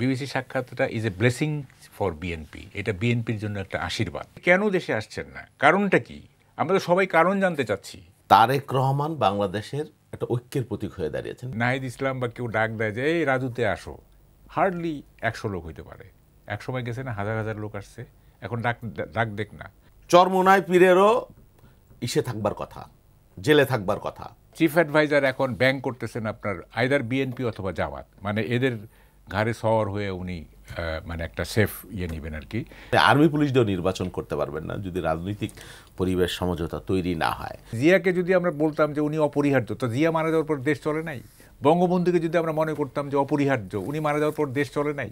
BBC সাক্ষাৎটা is a blessing for BNP. এটা বিএনপির জন্য একটা আশীর্বাদ। কেন দেশে আসছেন না, কারণটা কি? আমরা তো সবাই কারণ জানতে চাচ্ছি। তারেক রহমান বাংলাদেশের একটা ঐক্যের প্রতীক হয়ে দাঁড়িয়েছেন। নাহিদ ইসলাম বা কেউ ডাক দেয় যে এই রাজুতে আসো, হার্ডলি 100 লোক হইতে পারে। এক সময় গেছে না, হাজার হাজার লোক আসছে। এখন ডাক দেখ না। চরমোনাই পীরেরও ইসে থাকবার কথা, জেলে থাকবার কথা। চিফ অ্যাডভাইজার এখন ব্যাংক করতেছেন আপনার আইদার বিএনপি অথবা জামাত, মানে এদের ঘাড়ে সওয়ার হয়ে উনি মানে একটা সেফ ইয়ে নেবেন আর কি। আর্মি পুলিশ দিয়েও নির্বাচন করতে পারবেন না যদি রাজনৈতিক পরিবেশ সমঝোতা তৈরি না হয়। জিয়াকে যদি আমরা বলতাম যে উনি অপরিহার্য, তো জিয়া মারা যাওয়ার পর দেশ চলে নাই। বঙ্গবন্ধুকে যদি আমরা মনে করতাম যে অপরিহার্য, উনি মারা যাওয়ার পর দেশ চলে নাই।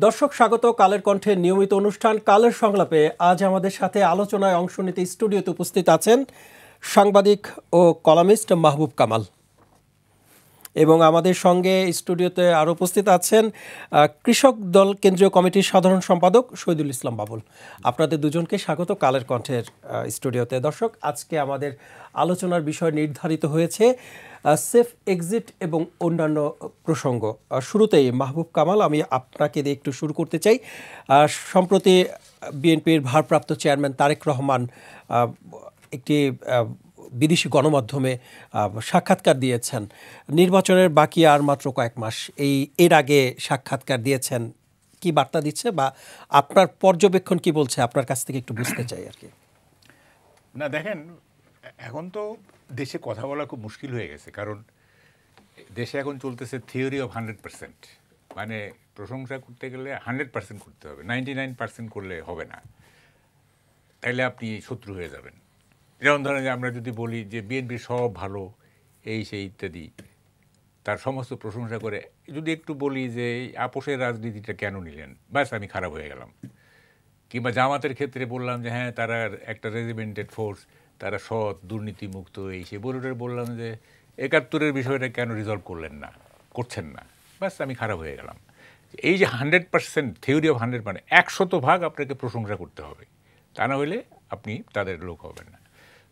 দর্শক স্বাগত কালের কণ্ঠের নিয়মিত অনুষ্ঠান কালের সংলাপে। আজ আমাদের সাথে আলোচনায় অংশ নিতে স্টুডিওতে উপস্থিত আছেন সাংবাদিক ও কলামিস্ট মাহবুব কামাল, এবং আমাদের সঙ্গে স্টুডিওতে আরও উপস্থিত আছেন কৃষক দল কেন্দ্রীয় কমিটির সাধারণ সম্পাদক শহীদুল ইসলাম বাবুল। আপনাদের দুজনকে স্বাগত কালের কণ্ঠের স্টুডিওতে। দর্শক, আজকে আমাদের আলোচনার বিষয় নির্ধারিত হয়েছে সেফ এক্সিট এবং অন্যান্য প্রসঙ্গ। শুরুতেই মাহবুব কামাল, আমি আপনাকে দিয়ে একটু শুরু করতে চাই। সম্প্রতি বিএনপির ভারপ্রাপ্ত চেয়ারম্যান তারেক রহমান একটি বিদেশি গণমাধ্যমে সাক্ষাৎকার দিয়েছেন। নির্বাচনের বাকি আর মাত্র কয়েক মাস, এর আগে সাক্ষাৎকার দিয়েছেন। কি বার্তা দিচ্ছে বা আপনার পর্যবেক্ষণ কি বলছে, আপনার কাছ থেকে একটু বুঝতে চাই আর কি। না দেখেন, এখন তো দেশে কথা বলা খুব মুশকিল হয়ে গেছে, কারণ দেশে এখন চলতেছে থিওরি অফ 100%। মানে প্রশংসা করতে গেলে 100% করতে হবে, 99% করলে হবে না, তাইলে আপনি শত্রু হয়ে যাবেন। যেমন ধরেন যে আমরা যদি বলি যে বিএনপি সব ভালো, এই সেই ইত্যাদি, তার সমস্ত প্রশংসা করে যদি একটু বলি যে আপোষের রাজনীতিটা কেন নিলেন, ব্যাস আমি খারাপ হয়ে গেলাম। কিংবা জামাতের ক্ষেত্রে বললাম যে হ্যাঁ তারা একটা রেজিমেন্টেড ফোর্স, তারা সৎ দুর্নীতিমুক্ত, এই সে বললাম যে 71-এর বিষয়টা কেন রিজলভ করছেন না, ব্যাস আমি খারাপ হয়ে গেলাম। এই যে 100% থিওরি অফ 100, মানে 100% আপনাকে প্রশংসা করতে হবে, তা না হলে আপনি তাদের লোক হবেন না।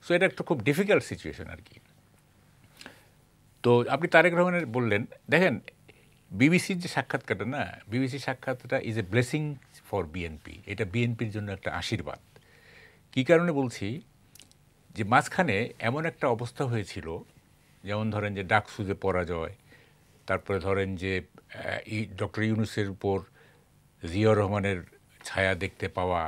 সো এটা একটা খুব ডিফিকাল্ট সিচুয়েশন আর কি। তো আপনি তারেক রহমানের বললেন, দেখেন বিবিসির যে সাক্ষাৎকারটা না, বিবিসি সাক্ষাৎটা is a blessing for BNP. এটা বিএনপির জন্য একটা আশীর্বাদ। কী কারণে বলছি, যে মাঝখানে এমন একটা অবস্থা হয়েছিল, যেমন ধরেন যে ডাকসুতে পরাজয়, তারপরে ধরেন যে ডক্টর ইউনূসের উপর জিয়াউর রহমানের ছায়া দেখতে পাওয়া,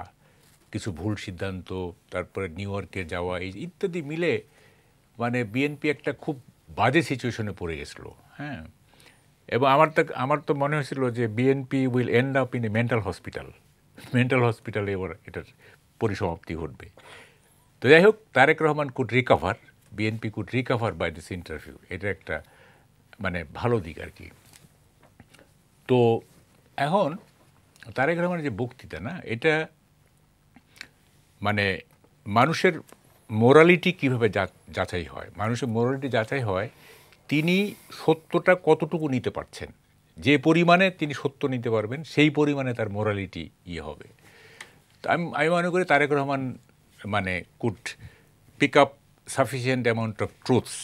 কিছু ভুল সিদ্ধান্ত, তারপরে নিউ ইয়র্কে যাওয়া, এই ইত্যাদি মিলে মানে বিএনপি একটা খুব বাজে সিচুয়েশনে পড়ে গেছিলো। হ্যাঁ, এবং আমার তো মনে হয়েছিল যে BNP will end up in a mental হসপিটালে এবার এটার পরিসমাপ্তি ঘটবে। তো যাই হোক, Tarique Rahman BNP could recover by this interview. এটা একটা মানে ভালো দিক আর কি। তো এখন তারেক রহমানের যে বক্তৃতা না, এটা মানে মানুষের মোরালিটি কীভাবে যাচাই হয়, মানুষের মোরালিটি যাচাই হয় তিনি সত্যটা কতটুকু নিতে পারছেন। যে পরিমাণে তিনি সত্য নিতে পারবেন, সেই পরিমাণে তার মোরালিটি হবে। তো আমি মনে করি তারেক রহমান মানে could pick up sufficient amount of truths,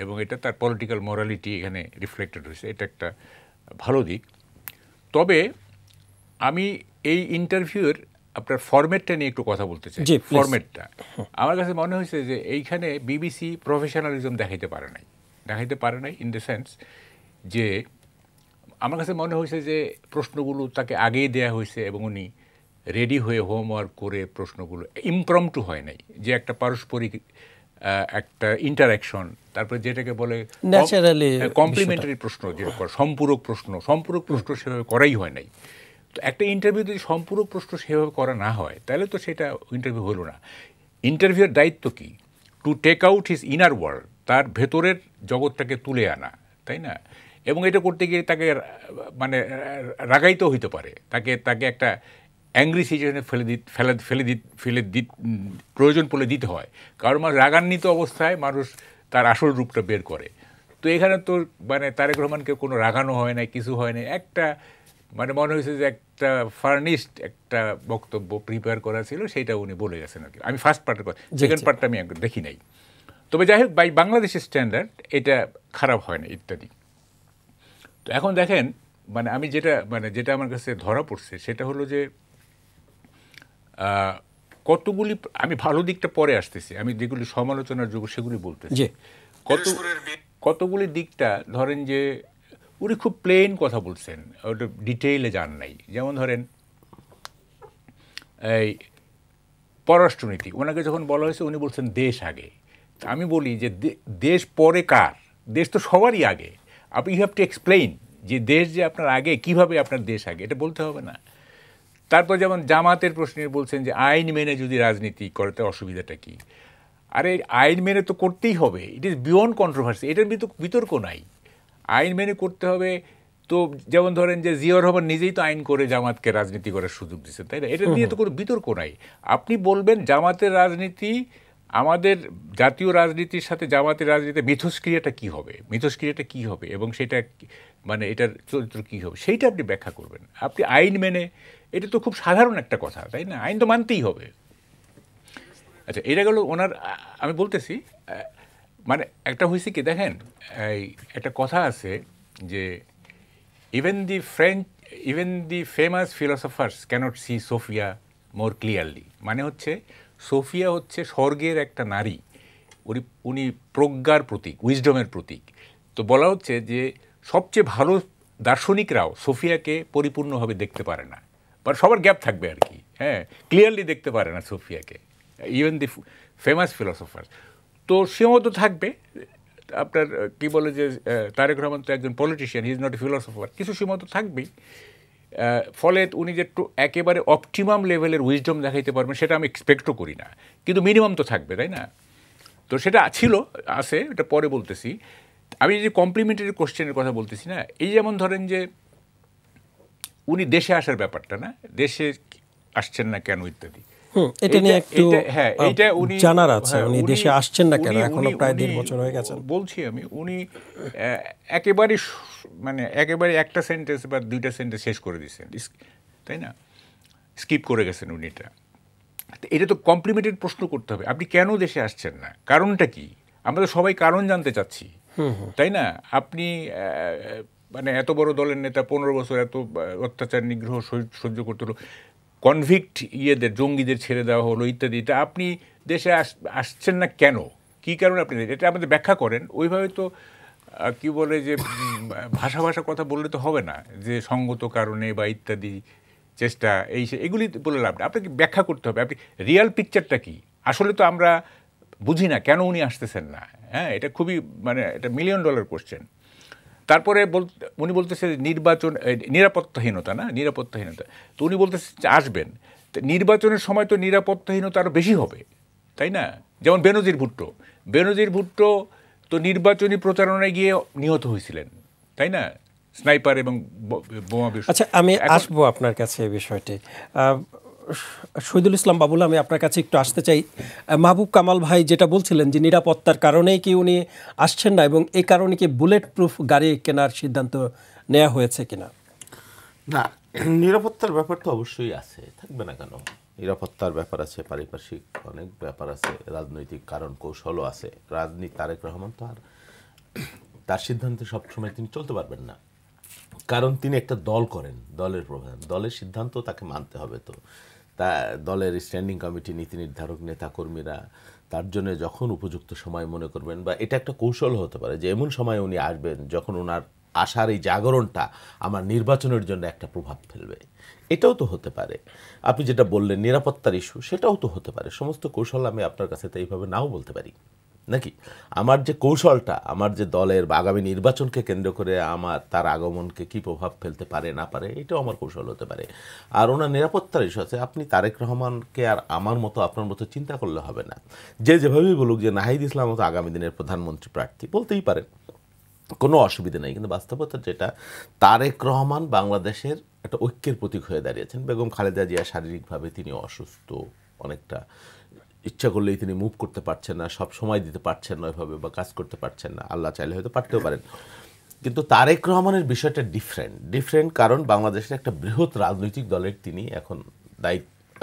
এবং এটা তার পলিটিক্যাল মোরালিটি এখানে রিফ্লেক্টেড হয়েছে। এটা একটা ভালো দিক। তবে আমি এই ইন্টারভিউয়ের আপনার ফরম্যাটটা নিয়ে একটু কথা বলতে চাই। ফরম্যাটটা আমার কাছে মনে হয়েছে যে এইখানে বিবিসি প্রফেশনালিজম দেখাইতে পারে নাই ইন দ্য সেন্স যে আমার কাছে মনে হয়েছে যে প্রশ্নগুলো তাকে আগেই দেয়া হয়েছে এবং উনি রেডি হয়ে হোমওয়ার্ক করে প্রশ্নগুলো ইমপ্রম্পটু হয় নাই, যে একটা পারস্পরিক একটা ইন্টারাকশন, তারপরে যেটাকে বলে ন্যাচারালি কমপ্লিমেন্টারি প্রশ্ন, যেটা সম্পূরক প্রশ্ন সেভাবে করাই হয় নাই। তো একটা ইন্টারভিউ যদি সম্পূরক প্রশ্ন সেভাবে করা না হয়, তাহলে তো সেটা ইন্টারভিউ হলো না। ইন্টারভিউয়ের দায়িত্ব কি? To take out his inner world, তার ভেতরের জগৎটাকে তুলে আনা, তাই না? এবং এটা করতে গিয়ে তাকে মানে রাগাইতেও হইতে পারে, তাকে একটা অ্যাংরি সিচুয়েশনে ফেলে প্রয়োজন পড়লে দিতে হয়। কারণ রাগান্বিত অবস্থায় মানুষ তার আসল রূপটা বের করে। তো এখানে তো মানে তারেক রহমানকে কোনো রাগানো হয় নাই, কিছু হয় নাই, একটা মানে মনে হয়েছে যে একটা ফার্নিশড একটা বক্তব্য প্রিপেয়ার করা ছিল, সেটা উনি বলে গেছেন আর কি। আমি ফার্স্ট পার্টের কথা, সেকেন্ড পার্টটা আমি একবার দেখি নাই। তবে যাই হোক, বাই বাংলাদেশের স্ট্যান্ডার্ড এটা খারাপ হয় না ইত্যাদি। তো এখন দেখেন, মানে আমি যেটা আমার কাছে ধরা পড়ছে সেটা হলো যে কতগুলি, আমি ভালো দিকটা পরে আসতেছি, আমি যেগুলি সমালোচনার যোগ্য সেগুলি বলতেছি। কতগুলি দিকটা ধরেন যে উনি খুব প্লেন কথা বলছেন, ওটা ডিটেইলে যান নাই। যেমন ধরেন এই পররাষ্ট্রনীতি, ওনাকে যখন বলা হয়েছে উনি বলছেন দেশ আগে। আমি বলি যে দেশ পরে কার? দেশ তো সবারই আগে। আপনি ইউ হ্যাভ টু এক্সপ্লেইন যে দেশ যে আপনার আগে, কিভাবে আপনার দেশ আগে, এটা বলতে হবে না? তারপর যেমন জামাতের প্রশ্নে বলছেন যে আইন মেনে যদি রাজনীতি করতে অসুবিধাটা কি? আরে আইন মেনে তো করতেই হবে, ইট ইজ বিয়ন্ড কন্ট্রোভার্সি, এটার বিতর্ক নাই। আইন মেনে করতে হবে। তো যেমন ধরেন যে জিয়াউর রহমান নিজেই তো আইন করে জামাতকে রাজনীতি করার সুযোগ দিচ্ছে, তাই না? এটা নিয়ে তো কোনো বিতর্ক নাই। আপনি বলবেন জামাতের রাজনীতি, আমাদের জাতীয় রাজনীতির সাথে জামাতের রাজনীতিতে মিথস্ক্রিয়াটা কী হবে এবং সেটা মানে এটার চরিত্র কী হবে, সেইটা আপনি ব্যাখ্যা করবেন। আপনি আইন মেনে, এটা তো খুব সাধারণ একটা কথা, তাই না? আইন তো মানতেই হবে। আচ্ছা, এটা গেল ওনার। আমি বলতেছি মানে একটা হয়েছে কি দেখেন, এই একটা কথা আছে যে even the famous philosophers cannot see Sophia more clearly. মানে হচ্ছে সোফিয়া হচ্ছে স্বর্গের একটা নারী, উনি প্রজ্ঞার প্রতীক, উইজডমের প্রতীক। তো বলা হচ্ছে যে সবচেয়ে ভালো দার্শনিকরাও সোফিয়াকে পরিপূর্ণভাবে দেখতে পারে না, বা সবার গ্যাপ থাকবে আর কি। হ্যাঁ, ক্লিয়ারলি দেখতে পারে না সোফিয়াকে, ইভেন দি ফেমাস ফিলোসফার্স। তো সীমাবদ্ধ থাকবে। আপনার কি বলে যে তারেক রহমান তো একজন politician, he is not a philosopher, কিছু সীমাবদ্ধ থাকবেই। ফলে উনি যে একেবারে অপটিমাম লেভেলের উইজডম দেখাইতে পারবেন সেটা আমি এক্সপেক্টও করি না, কিন্তু মিনিমাম তো থাকবে, তাই না? তো সেটা আছে, এটা পরে বলতেছি। আমি যে কমপ্লিমেন্টারি কোশ্চেনের কথা বলতেছি না, এই যেমন ধরেন যে উনি দেশে আসার ব্যাপারটা, না দেশে আসছেন না কেন ইত্যাদি, এটা নিয়ে একটু জানার আছে। উনি দেশে আসছেন না কেন, এখনো প্রায় 1.5 বছর হয়ে গেছে। বলছি আমি, উনি একেবারে একটা সেন্টেন্স বা দুইটা সেন্টেন্স শেষ করে দিয়েছেন, তাই না? স্কিপ করে গেছেন উনি। এটা তো কমপ্লিমেন্টেড প্রশ্ন করতে হবে, আপনি কেন দেশে আসছেন না, কারণটা কি? আমরা তো সবাই কারণ জানতে চাচ্ছি, তাই না? আপনি মানে এত বড় দলের নেতা, 15 বছর এত অত্যাচার নিগ্রহ সহ্য করতে হলো, কনভিক্ট জঙ্গিদের ছেড়ে দেওয়া হলো ইত্যাদি, তা আপনি দেশে আসছেন না কেন? কী কারণে আপনি, এটা আমাদের ব্যাখ্যা করেন। ওইভাবে তো কি বলে যে ভাষা কথা বললে তো হবে না, যে সঙ্গত কারণে বা ইত্যাদি চেষ্টা, এগুলি বলে লাভ না। আপনাকে ব্যাখ্যা করতে হবে, আপনি রিয়াল পিকচারটা কি। আসলে তো আমরা বুঝি না কেন উনি আসতেছেন না। হ্যাঁ, এটা খুবই এটা $1 মিলিয়ন কোশ্চেন। তারপরে উনি বলতেছে নিরাপত্তাহীনতা, তো উনি বলতেছে আসবেন, নির্বাচনের সময় তো নিরাপত্তাহীনতা আরও বেশি হবে, তাই না? যেমন বেনজির ভুট্টো তো নির্বাচনী প্রচারণায় গিয়ে নিহত হয়েছিলেন, তাই না? স্নাইপার এবং বোমা বিস্ফোরণ। আচ্ছা, আমি আসবো আপনার কাছে এই বিষয়টি। শহীদুল ইসলাম বাবুল, আমি আপনার কাছে একটু আসতে চাই। মাহবুব কামাল ভাই যেটা বলছিলেন যে নিরাপত্তার কারণেই কি উনি আসছেন না, এবং এই কারণে কি বুলেট প্রুফ গাড়ি কেনার সিদ্ধান্ত নেওয়া হয়েছে কিনা? না, নিরাপত্তার ব্যাপার তো অবশ্যই আছে, থাকবে না কেন? নিরাপত্তার ব্যাপার আছে, পারিপার্শ্বিক অনেক ব্যাপার আছে, রাজনৈতিক কারণ কৌশলও আছে। তারেক রহমান তো আর তার সিদ্ধান্তে সবসময় তিনি চলতে পারবেন না, কারণ তিনি একটা দল করেন, দলের প্রধান, দলের সিদ্ধান্ত তাকে মানতে হবে। তো তা দলের স্ট্যান্ডিং কমিটি, নীতি নির্ধারক, নেতাকর্মীরা তার জন্য যখন উপযুক্ত সময় মনে করবেন, বা এটা একটা কৌশল হতে পারে যে এমন সময় উনি আসবেন যখন ওনার আসার এই জাগরণটা আমার নির্বাচনের জন্য একটা প্রভাব ফেলবে, এটাও তো হতে পারে। আপনি যেটা বললেন নিরাপত্তার ইস্যু, সেটাও তো হতে পারে। সমস্ত কৌশল আমি আপনার কাছে তো এইভাবে নাও বলতে পারি নাকি। আমার যে কৌশলটা, আমার যে দলের বা আগামী নির্বাচনকে কেন্দ্র করে তার আগমনকে কি প্রভাব ফেলতে পারে না পারে, এটাও আমার কৌশল হতে পারে। আর ওনার নিরাপত্তার ইস্যু আছে। আপনি তারেক রহমানকে আর আমার মতো আপনার মতো চিন্তা করলে হবে না। যেভাবেই বলুক যে নাহিদ ইসলাম মতো আগামী দিনের প্রধানমন্ত্রী প্রার্থী, বলতেই পারেন, কোনো অসুবিধা নেই। কিন্তু বাস্তবতা যেটা, তারেক রহমান বাংলাদেশের একটা ঐক্যের প্রতীক হয়ে দাঁড়িয়েছেন। বেগম খালেদা জিয়া শারীরিকভাবে তিনি অসুস্থ, অনেকটা ইচ্ছা করলেই তিনি মুভ করতে পারছেন না, সব সময় দিতে পারছেন না ওইভাবে, বা কাজ করতে পারছেন না। আল্লাহ চাইলে হয়তো পারতেও পারেন। কিন্তু তারেক রহমানের বিষয়টা ডিফারেন্ট কারণ বাংলাদেশের একটা বৃহৎ রাজনৈতিক দলের তিনি এখন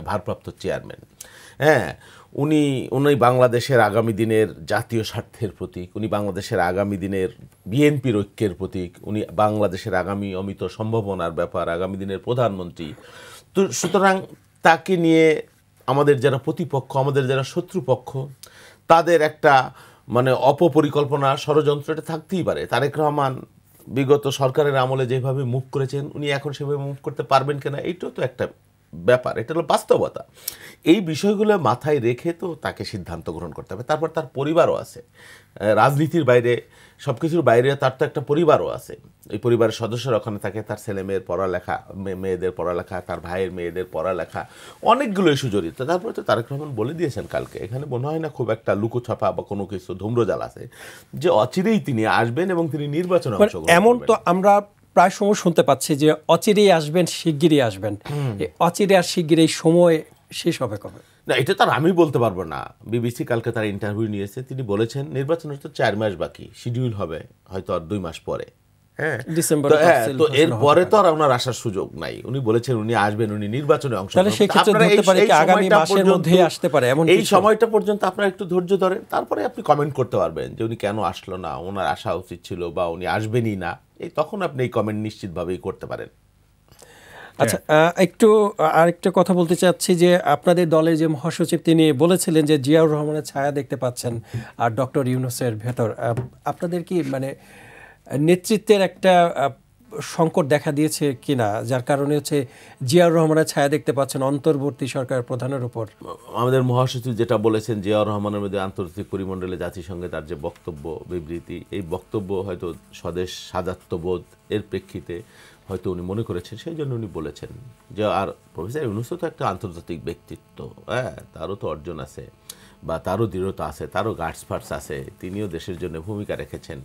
ভারপ্রাপ্ত চেয়ারম্যান। হ্যাঁ, উনি বাংলাদেশের আগামী দিনের জাতীয় স্বার্থের প্রতীক, উনি বাংলাদেশের আগামী দিনের বিএনপির ঐক্যের প্রতীক, উনি বাংলাদেশের আগামী অমিত সম্ভাবনার ব্যাপার, আগামী দিনের প্রধানমন্ত্রী। তো সুতরাং তাকে নিয়ে আমাদের যারা প্রতিপক্ষ, আমাদের যারা শত্রুপক্ষ, তাদের একটা মানে অপপরিকল্পনা ষড়যন্ত্রটা থাকতেই পারে। তারেক রহমান বিগত সরকারের আমলে যেভাবে মুভ করেছেন, উনি এখন সেভাবে মুভ করতে পারবেন কিনা, এইটাও তো একটা ব্যাপার, এটা হলো বাস্তবতা। এই বিষয়গুলো মাথায় রেখে তো তাকে সিদ্ধান্ত গ্রহণ করতে হবে। তারপর তার পরিবারও আছে, রাজনীতির বাইরে, সব কিছুর বাইরে তার তো একটা পরিবারও আছে। এই পরিবারের সদস্যরা ওখানে থাকে, তার ছেলে মেয়ের পড়ালেখা, মেয়েদের পড়ালেখা, তার ভাইয়ের মেয়েদের পড়ালেখা, অনেকগুলো ইস্যু জড়িত। তারপরে তো তারেক রহমান বলে দিয়েছেন কালকে, এখানে মনে হয় না খুব একটা লুকোছাপা বা কোনো কিছু ধূম্রজাল আছে, যে অচিরেই তিনি আসবেন এবং তিনি নির্বাচনে অংশগ্রহণ করবেন। এমন তো আমরা প্রায় সময় শুনতে পাচ্ছি যে অচিরেই আসবেন, শিগগিরই আসবেন। অচিরে আর শিগগিরই সময় শেষ হবে কবে? না, এটা তার আমি বলতে পারবো না। বিবিসি কালকে তার ইন্টারভিউ নিয়েছে, তিনি বলেছেন নির্বাচনের তো 4 মাস বাকি, শিডিউল হবে হয়তো আর 2 মাস পরে। হ্যাঁ, ডিসেম্বরে তো এরপরে তো আর ওনার আসার সুযোগ নাই। উনি বলেছেন উনি আসবেন, উনি নির্বাচনে অংশ নেবেন। এই সময়টা পর্যন্ত আপনারা একটু ধৈর্য ধরেন, তারপরে আপনি কমেন্ট করতে পারবেন যে উনি কেন আসলো না, ওনার আসা উচিত ছিল, বা উনি আসবেনই না। এই তখন আপনি এই কমেন্ট নিশ্চিতভাবেই করতে পারেন। আচ্ছা, একটু আরেকটা কথা বলতে চাচ্ছি যে আপনাদের দলের যে মহাসচিব তিনি বলেছিলেন যে জিয়াউর রহমানের ছায়া দেখতে পাচ্ছেন আর ডক্টর ইউনূসের ভেতর। আপনাদের কি মানে নেতৃত্বের একটা সংকট দেখা দিয়েছে কিনা, যার কারণে হচ্ছে জিয়াউর রহমানের ছায়া দেখতে পাচ্ছেন অন্তর্বর্তী সরকারের প্রধানের উপর? আমাদের মহাসচিব যেটা বলেছেন, জিয়াউর রহমানের মধ্যে আন্তর্জাতিক পরিমণ্ডলে জাতিসংঘে তার যে বক্তব্য, বিবৃতি, এই বক্তব্য হয়তো স্বদেশ সাজাত্যবোধ এর প্রেক্ষিতে হয়তো উনি মনে করেছেন, সেই জন্য উনি বলেছেন যে, আর প্রফেসর ইউনূসও তো একটা আন্তর্জাতিক ব্যক্তিত্ব, হ্যাঁ, তারও তো অর্জন আছে, বা তারও দৃঢ়তা আছে, তারও গার্ডস ফার্স আছে, তিনিও দেশের জন্য ভূমিকা রেখেছেন।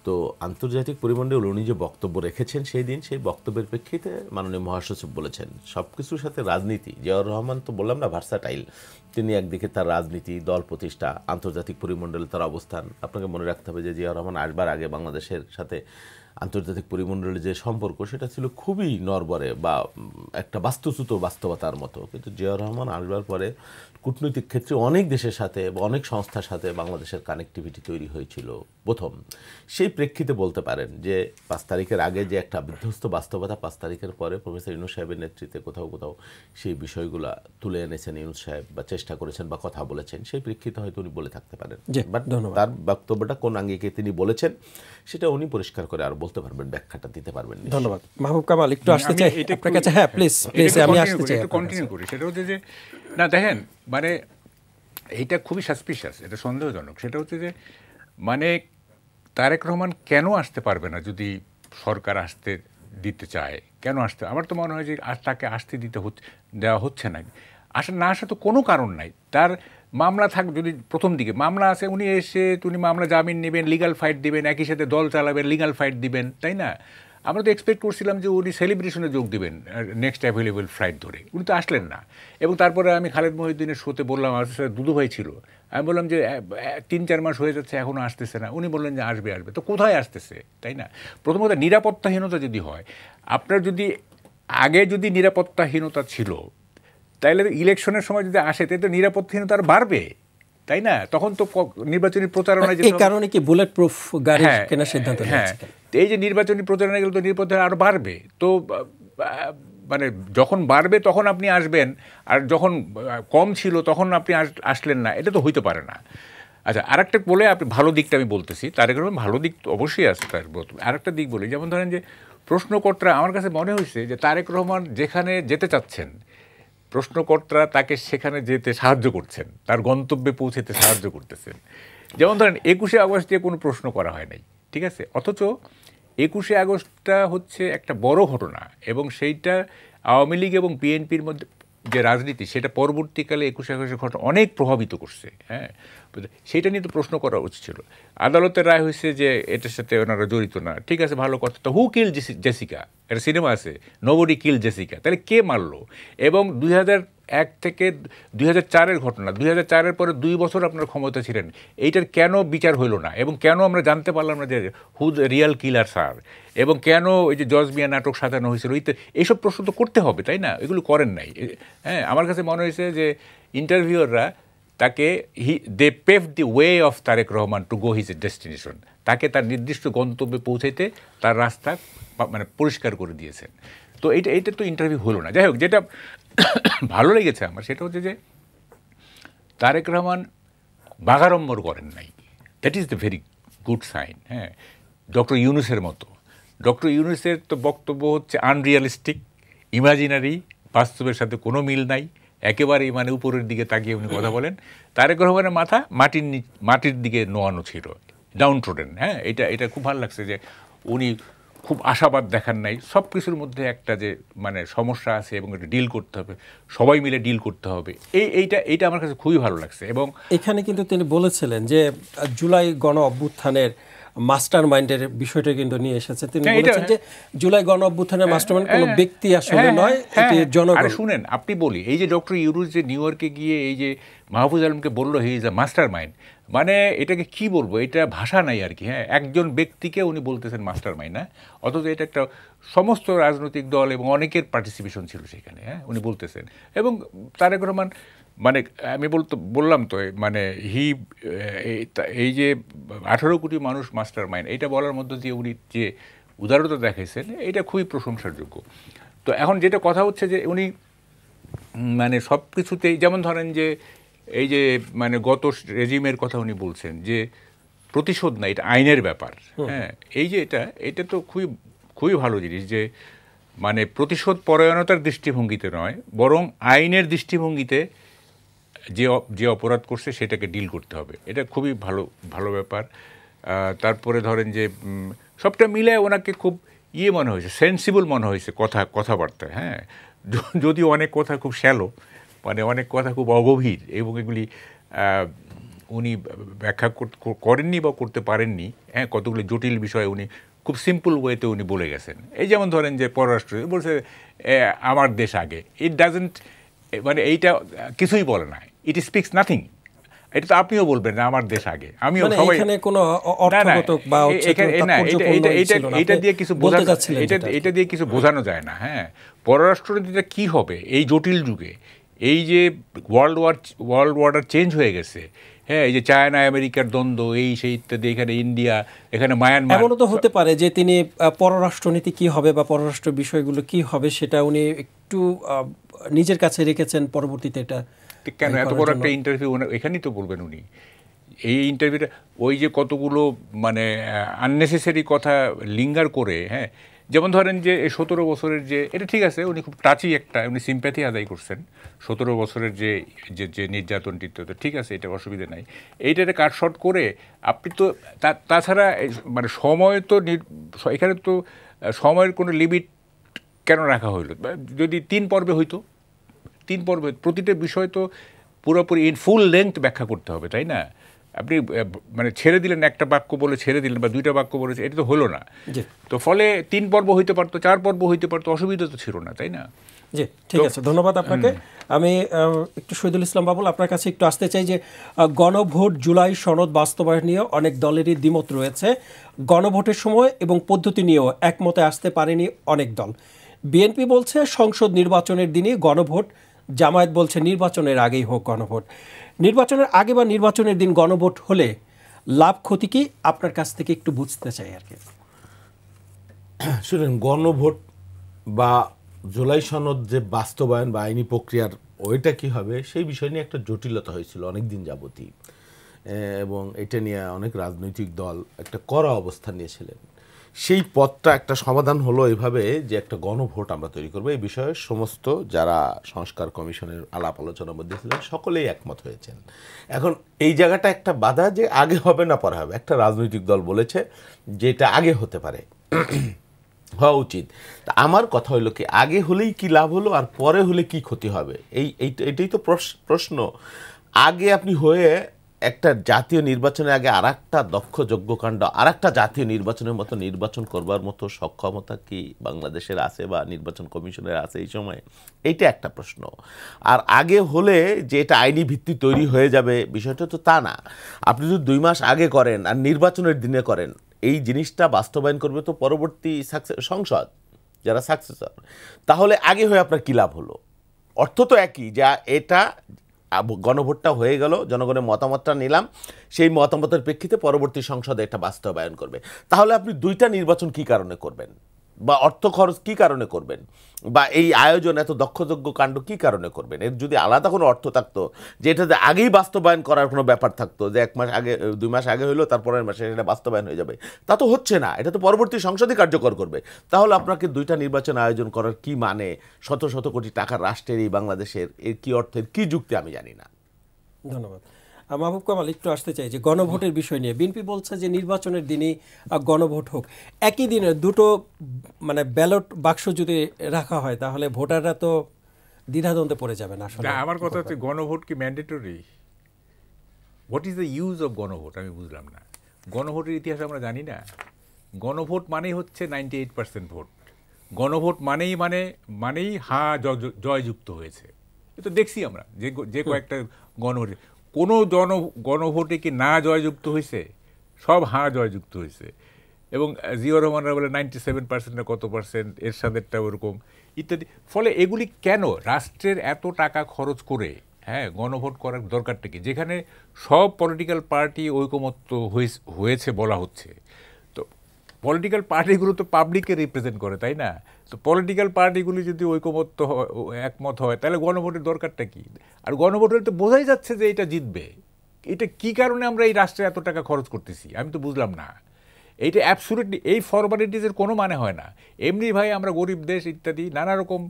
তো আন্তর্জাতিক পরিমণ্ডলে উনি যে বক্তব্য রেখেছেন সেই দিন, সেই বক্তব্যের প্রেক্ষিতে মাননীয় মহাসচিব বলেছেন সব কিছুর সাথে রাজনীতি। জিয়াউর রহমান তো বললাম না ভার্সাটাইল, তিনি একদিকে তার রাজনীতি, দল প্রতিষ্ঠা, আন্তর্জাতিক পরিমণ্ডলে তার অবস্থান। আপনাকে মনে রাখতে হবে যে জিয়াউর রহমান আসবার আগে বাংলাদেশের সাথে আন্তর্জাতিক পরিমণ্ডলের যে সম্পর্ক, সেটা ছিল খুবই নড়বড়ে বা একটা বাস্তুচ্যুত বাস্তবতার মতো। কিন্তু জিয়াউর রহমান আসবার পরে কূটনৈতিক ক্ষেত্রে অনেক দেশের সাথে বা অনেক সংস্থার সাথে বাংলাদেশের কানেক্টিভিটি তৈরি হয়েছিল প্রথম। সেই প্রেক্ষিতে বলতে পারেন যে 5 তারিখের আগে যে একটা বিধ্বস্ত বাস্তবতা, 5 তারিখের পরে প্রফেসর ইউনূস সাহেবের নেতৃত্বে কোথাও কোথাও সেই বিষয়গুলো তুলে এনেছেন ইউনূস সাহেব, বা চেষ্টা করেছেন বা কথা বলেছেন, সেই প্রেক্ষিতে হয়তো উনি বলে থাকতে পারেন। বাট তার বক্তব্যটা কোন আঙ্গিকে তিনি বলেছেন সেটা উনি পরিষ্কার করে আর বলতে পারবেন, ব্যাখ্যাটা দিতে পারবেন। ধন্যবাদ। মাহবুব কামাল, একটু আসতে চাই আপনার কাছে। হ্যাঁ, প্লিজ আমি আসতে চাই, একটু কন্টিনিউ করি। সেটা হচ্ছে যে, না দেখেন, মানে এইটা খুবই সাসপিশিয়াস, এটা সন্দেহজনক। সেটা হচ্ছে যে, মানে তারেক রহমান কেন আসতে পারবে না যদি সরকার আসতে দিতে চায়? কেন আসতে? আমার তো মনে হয় যে তাকে আসতে দেওয়া হচ্ছে না। না আসা তো কোনো কারণ নাই। তার মামলা থাক, যদি প্রথম দিকে মামলা আছে, উনি এসে উনি মামলা জামিন নেবেন, লিগাল ফাইট দিবেন, একই সাথে দল চালাবেন, লিগাল ফাইট দিবেন, তাই না? আমরা তো এক্সপেক্ট করছিলাম যে উনি সেলিব্রেশনে যোগ দিবেন নেক্সট অ্যাভেলেবল ফ্লাইট ধরে। উনি তো আসলেন না। এবং তারপরে আমি খালেদ মহিউদ্দিনের শোতে বললাম, আমার সাথে দুদু ভাই ছিল, আমি বললাম যে 3-4 মাস হয়ে যাচ্ছে এখনও আসতেছে না। উনি বললেন যে আসবে। তো কোথায় আসতেছে, তাই না? প্রথমত নিরাপত্তাহীনতা যদি হয়, আপনার যদি আগে যদি নিরাপত্তাহীনতা ছিল, তাইলে ইলেকশনের সময় যদি আসে তাই তো নিরাপত্তাহীনতা আর বাড়বে, তাই না? তখন তো নির্বাচনী প্রচারণায় এই কারণে কি বুলেট প্রুফ গাড়ি কেনার সিদ্ধান্ত নিয়েছে? এই যে নির্বাচনী প্রচারণায় গেলে তো নিরাপত্তা আরও বাড়বে। তো মানে যখন বাড়বে তখন আপনি আসবেন, আর যখন কম ছিল তখন আপনি আসলেন না, এটা তো হইতে পারে না। আচ্ছা, আরেকটা বলে আপনি ভালো দিকটা আমি বলতেছি, তারেক রহমান ভালো দিক তো অবশ্যই আছে। তার আরেকটা দিক বলি, যেমন ধরেন যে প্রশ্নকর্তারা, আমার কাছে মনে হয়েছে যে তারেক রহমান যেখানে যেতে চাচ্ছেন, প্রশ্নকর্তারা তাকে সেখানে যেতে সাহায্য করছেন, তার গন্তব্যে পৌঁছতে সাহায্য করতেছেন। যেমন ধরেন 21শে আগস্টে কোনো প্রশ্ন করা হয় নাই, ঠিক আছে? অথচ 21শে আগস্টটা হচ্ছে একটা বড় ঘটনা, এবং সেইটা আওয়ামী লীগ এবং বিএনপির মধ্যে যে রাজনীতি, সেটা পরবর্তীকালে 21শে আগস্টের ঘটনা অনেক প্রভাবিত করছে। হ্যাঁ, সেইটা নিয়ে তো প্রশ্ন করা উচিত ছিল। আদালতের রায় হয়েছে যে এটার সাথে ওনারা জড়িত না, ঠিক আছে, ভালো কথা। তো হু কিল জেসিকা, একটা সিনেমা আছে নোবডি কিল জেসিকা, তাহলে কে মারলো? এবং 2001 থেকে 2004-এর ঘটনা, 2004-এর পরে 2 বছর আপনারা ক্ষমতা ছিলেন, এইটার কেন বিচার হইল না? এবং কেন আমরা জানতে পারলাম না যে who the Real killer sir? এবং কেন ওই যে জজ মিয়া নাটক সাজানো হয়েছিল? এইসব প্রশ্ন তো করতে হবে, তাই না? এগুলো করেন নাই। হ্যাঁ, আমার কাছে মনে হয়েছে যে ইন্টারভিউয়াররা তাকে they pave the way of Tarique Rahman to go his destination, তাকে তার নির্দিষ্ট গন্তব্যে পৌঁছাইতে তার রাস্তা মানে পরিষ্কার করে দিয়েছেন। তো এইটা তো ইন্টারভিউ হলো না। যাই হোক, যেটা ভালো লেগেছে আমার সেটা হচ্ছে যে তারেক রহমান বাগাড়ম্বর করেন নাই, that is the very good sign. হ্যাঁ, ডক্টর ইউনূসের মতো। ডক্টর ইউনূসের তো বক্তব্য হচ্ছে আনরিয়ালিস্টিক, ইমাজিনারি, বাস্তবের সাথে কোনো মিল নাই, একেবারেই মানে উপরের দিকে তাকিয়ে উনি কথা বলেন। তারেক রহমানের মাথা মাটির দিকে নোয়ানো ছিল, ডাউন ট্রোডেন। হ্যাঁ, এটা খুব ভালো লাগছে যে উনি খুব আশাবাদ দেখান নাই। সব কিছুর মধ্যে একটা যে মানে সমস্যা আছে এবং এটা ডিল করতে হবে, সবাই মিলে ডিল করতে হবে, এইটা আমার কাছে খুবই ভালো লাগছে। এবং এখানে কিন্তু তিনি বলেছিলেন যে জুলাই গণ অভ্যুত্থানের মাস্টার মাইন্ডের বিষয়টা কিন্তু নিয়ে এসেছে। তিনি বলেছেন যে জুলাই গণ অভ্যুত্থানের মাস্টার মাইন্ড কোনো ব্যক্তি আসলে নয়, এটি জনগণ। আরে শুনেন, আপনি বলি এই যে ডক্টর ইউনূস যে নিউ ইয়র্কে গিয়ে এই যে মাহফুজ আলমকে বললো he is a master mind, মানে এটাকে কি বলবো, এটা ভাষা নাই আর কি। হ্যাঁ, একজন ব্যক্তিকে উনি বলতেছেন মাস্টার মাইন্ড, হ্যাঁ, অথচ এটা একটা সমস্ত রাজনৈতিক দল এবং অনেকের পার্টিসিপেশন ছিল সেখানে। হ্যাঁ, উনি বলতেছেন। এবং তারেক রহমান মানে আমি বললাম তো মানে এই যে 18 কোটি মানুষ মাস্টার মাইন্ড, এইটা বলার মধ্য দিয়ে উনি যে উদারতা দেখাইছেন, এটা খুবই প্রশংসার যোগ্য। তো এখন যেটা কথা হচ্ছে যে উনি মানে সব কিছুতেই, যেমন ধরেন যে এই যে মানে গত রেজিমের কথা উনি বলছেন যে প্রতিশোধ না, এটা আইনের ব্যাপার। হ্যাঁ, এই যে এটা তো খুবই ভালো জিনিস যে মানে প্রতিশোধ পরায়ণতার দৃষ্টিভঙ্গিতে নয়, বরং আইনের দৃষ্টিভঙ্গিতে যে অপরাধ করছে সেটাকে ডিল করতে হবে। এটা খুবই ভালো ব্যাপার। তারপরে ধরেন যে সবটা মিলে ওনাকে খুব মনে হয়েছে, সেন্সিবল মনে হয়েছে কথাবার্তায়। হ্যাঁ, যদিও অনেক কথা খুব শ্যালো, মানে অনেক কথা খুব অগভীর, এবং এগুলি উনি ব্যাখ্যা করেননি বা করতে পারেননি। হ্যাঁ, কতগুলি জটিল বিষয় উনি খুব সিম্পল ওয়েতে উনি বলে গেছেন। এই যেমন ধরেন যে পররাষ্ট্র বলছে আমার দেশ আগে, ইট ডাজেন্ট, মানে এইটা কিছুই বলে না, ইট স্পিক্স নাথিং। এটা তো আপনিও বলবেন না আমার দেশ আগে, আমিও সবাই, এখানে কোনো অর্থগত বা এটা দিয়ে কিছু বোঝানো যায় না। হ্যাঁ, পররাষ্ট্রনীতিটা কি হবে এই জটিল যুগে, এই যে ওয়ার্ল্ড ওয়ার্ডার চেঞ্জ হয়ে গেছে। হ্যাঁ, এই যে চায়না আমেরিকার দ্বন্দ্ব, এই সেই ইত্যাদি, এখানে ইন্ডিয়া, এখানে মায়ানমার। এমনও তো হতে পারে যে তিনি পররাষ্ট্রনীতি কি হবে বা পররাষ্ট্র বিষয়গুলো কি হবে সেটা উনি একটু নিজের কাছে রেখেছেন, পরবর্তীতে এটা কেন এত বড় একটা ইন্টারভিউ এখানেই তো বলবেন উনি। এই ইন্টারভিউটা ওই যে কতগুলো মানে আননেসেসারি কথা লিঙ্গার করে। হ্যাঁ, যেমন ধরেন যে এই 17 বছরের যে, এটা ঠিক আছে, উনি খুব টাচি একটা, উনি সিম্প্যাথি আদায় করছেন 17 বছরের যে নির্যাতনটি, তো ঠিক আছে, এটা অসুবিধা নাই। এইটাতে কাটশট করে আপনি তো তাছাড়া মানে সময় তো এখানে তো সময়ের কোনো লিমিট কেন রাখা হইল? যদি 3 পর্বে হইতো, 3 পর্বে প্রতিটা বিষয় তো পুরোপুরি ইন ফুল লেন্থ ব্যাখ্যা করতে হবে, তাই না? আপনি মানে ছেড়ে দিলেন, একটা বাক্য বলে ছেড়ে দিলেন বা 2টা বাক্য বলেছে, এটা তো হলো না। তো ফলে 3 পর্ব হইতে পারতো, 4 পর্ব হইতে পারতো, অসুবিধা তো ছিল না, তাই না? জি, ঠিক আছে, ধন্যবাদ আপনাকে। আমি একটু শহীদুল ইসলাম বাবুল আপনার কাছে একটু আসতে চাই যে গণভোট জুলাই সনদ বাস্তবায়ন নিয়ে অনেক দলেরই দ্বিমত রয়েছে। গণভোটের সময় এবং পদ্ধতি নিয়েও একমতে আসতে পারেনি অনেক দল। বিএনপি বলছে সংসদ নির্বাচনের দিনই গণভোট, জামায়াত বলছে নির্বাচনের আগেই হোক গণভোট। নির্বাচনের আগে বা নির্বাচনের দিন গণভোট হলে লাভ ক্ষতি কি আপনার কাছ থেকে একটু বুঝতে চাই আর কি। শুনেন, গণভোট বা জুলাই সনদ যে বাস্তবায়ন বা আইনি প্রক্রিয়ার ওইটা কি হবে সেই বিষয় নিয়ে একটা জটিলতা হয়েছিল অনেক দিন যাবতই, এবং এটা নিয়ে অনেক রাজনৈতিক দল একটা কড়া অবস্থান নিয়েছিলেন। সেই পথটা একটা সমাধান হলো এইভাবে যে একটা গণভোট আমরা তৈরি করবো। এই বিষয়ে সমস্ত যারা সংস্কার কমিশনের আলাপ আলোচনার মধ্যে ছিলেন সকলেই একমত হয়েছেন। এখন এই জায়গাটা একটা বাধা যে আগে হবে না পরে হবে। একটা রাজনৈতিক দল বলেছে যে এটা আগে হতে পারে, হওয়া উচিত। তা আমার কথা হলো কি, আগে হলেই কি লাভ হলো আর পরে হলে কি ক্ষতি হবে, এটাই তো প্রশ্ন। আগে আপনি হয়ে একটা জাতীয় নির্বাচনের আগে আরেকটা দক্ষ যজ্ঞকাণ্ড আরেকটা জাতীয় নির্বাচনের মতো নির্বাচন করবার মতো সক্ষমতা কি বাংলাদেশের আছে বা নির্বাচন কমিশনের আছে এই সময়ে? এইটা একটা প্রশ্ন। আর আগে হলে যে এটা আইনি ভিত্তি তৈরি হয়ে যাবে বিষয়টা তো তা না। আপনি যদি 2 মাস আগে করেন আর নির্বাচনের দিনে করেন, এই জিনিসটা বাস্তবায়ন করবে তো পরবর্তী সংসদ, যারা সাকসেসর। তাহলে আগে হয়ে আপনার কী লাভ হলো? অর্থ তো একই, যা এটা গণভোটটা হয়ে গেল, জনগণের মতামতটা নিলাম, সেই মতামতের প্রেক্ষিতে পরবর্তী সংসদে এটা বাস্তবায়ন করবে। তাহলে আপনি 2টা নির্বাচন কি কারণে করবেন, বা অর্থ খরচ কি কারণে করবেন, বা এই আয়োজন এত দক্ষযোগ্য কাণ্ড কি কারণে করবেন? এর যদি আলাদা কোনো অর্থ থাকতো, যে এটাতে আগেই বাস্তবায়ন করার কোনো ব্যাপার থাকতো, যে 1 মাস আগে 2 মাস আগে হইলো তারপরের মাসে এটা বাস্তবায়ন হয়ে যাবে, তা তো হচ্ছে না। এটা তো পরবর্তী সংসদই কার্যকর করবে। তাহলে আপনাকে 2টা নির্বাচন আয়োজন করার কি মানে? শত শত কোটি টাকার রাষ্ট্রের এই বাংলাদেশের এর কি অর্থের কি যুক্তি আমি জানি না। ধন্যবাদ। মাহবুব কামাল, একটু আসতে চাই যে গণভোটের বিষয় নিয়ে বিএনপি বলছে যে নির্বাচনের দিনই গণভোট হোক। একই দিনে দুটো মানে ব্যালট বাক্স যদি রাখা হয় তাহলে ভোটাররা তো দ্বিধাদ্বন্দ্বে পড়ে যাবে না। আসলে আমার কথা হচ্ছে গণভোট কি mandatory? What is the use of গণভোট? আমি বুঝলাম না। গণভোটের ইতিহাস আমরা জানি না। গণভোট মানেই হচ্ছে 98% ভোট। গণভোট মানেই জয়যুক্ত হয়েছে। এ তো দেখছি আমরা যে কয়েকটা গণভোটে কোনো গণভোটে কি না জয়যুক্ত হয়েছে? সব জয়যুক্ত হয়েছে। এবং জিয়াউর রহমানরা বলে 97% না কত পার্সেন্ট, এরশাদেরটা ওরকম ইত্যাদি। ফলে এগুলি কেন রাষ্ট্রের এত টাকা খরচ করে গণভোট করার দরকারটা কি? যেখানে সব পলিটিক্যাল পার্টি ঐকমত্য হয়েছে বলা হচ্ছে। তো পলিটিক্যাল পার্টিগুলো তো পাবলিককে রিপ্রেজেন্ট করে, তাই না? তো পলিটিক্যাল পার্টিগুলি যদি ঐকমত্য একমত হয় তাহলে গণভোটের দরকারটা কি? আর গণভোট হলে তো বোঝাই যাচ্ছে যে এটা জিতবে। এটা কি কারণে আমরা এই রাষ্ট্রে এত টাকা খরচ করতেছি আমি তো বুঝলাম না। এইটা অ্যাবসুলেটলি এই ফরমালিটিসের কোনো মানে হয় না। এমনি ভাই আমরা গরিব দেশ ইত্যাদি নানা রকম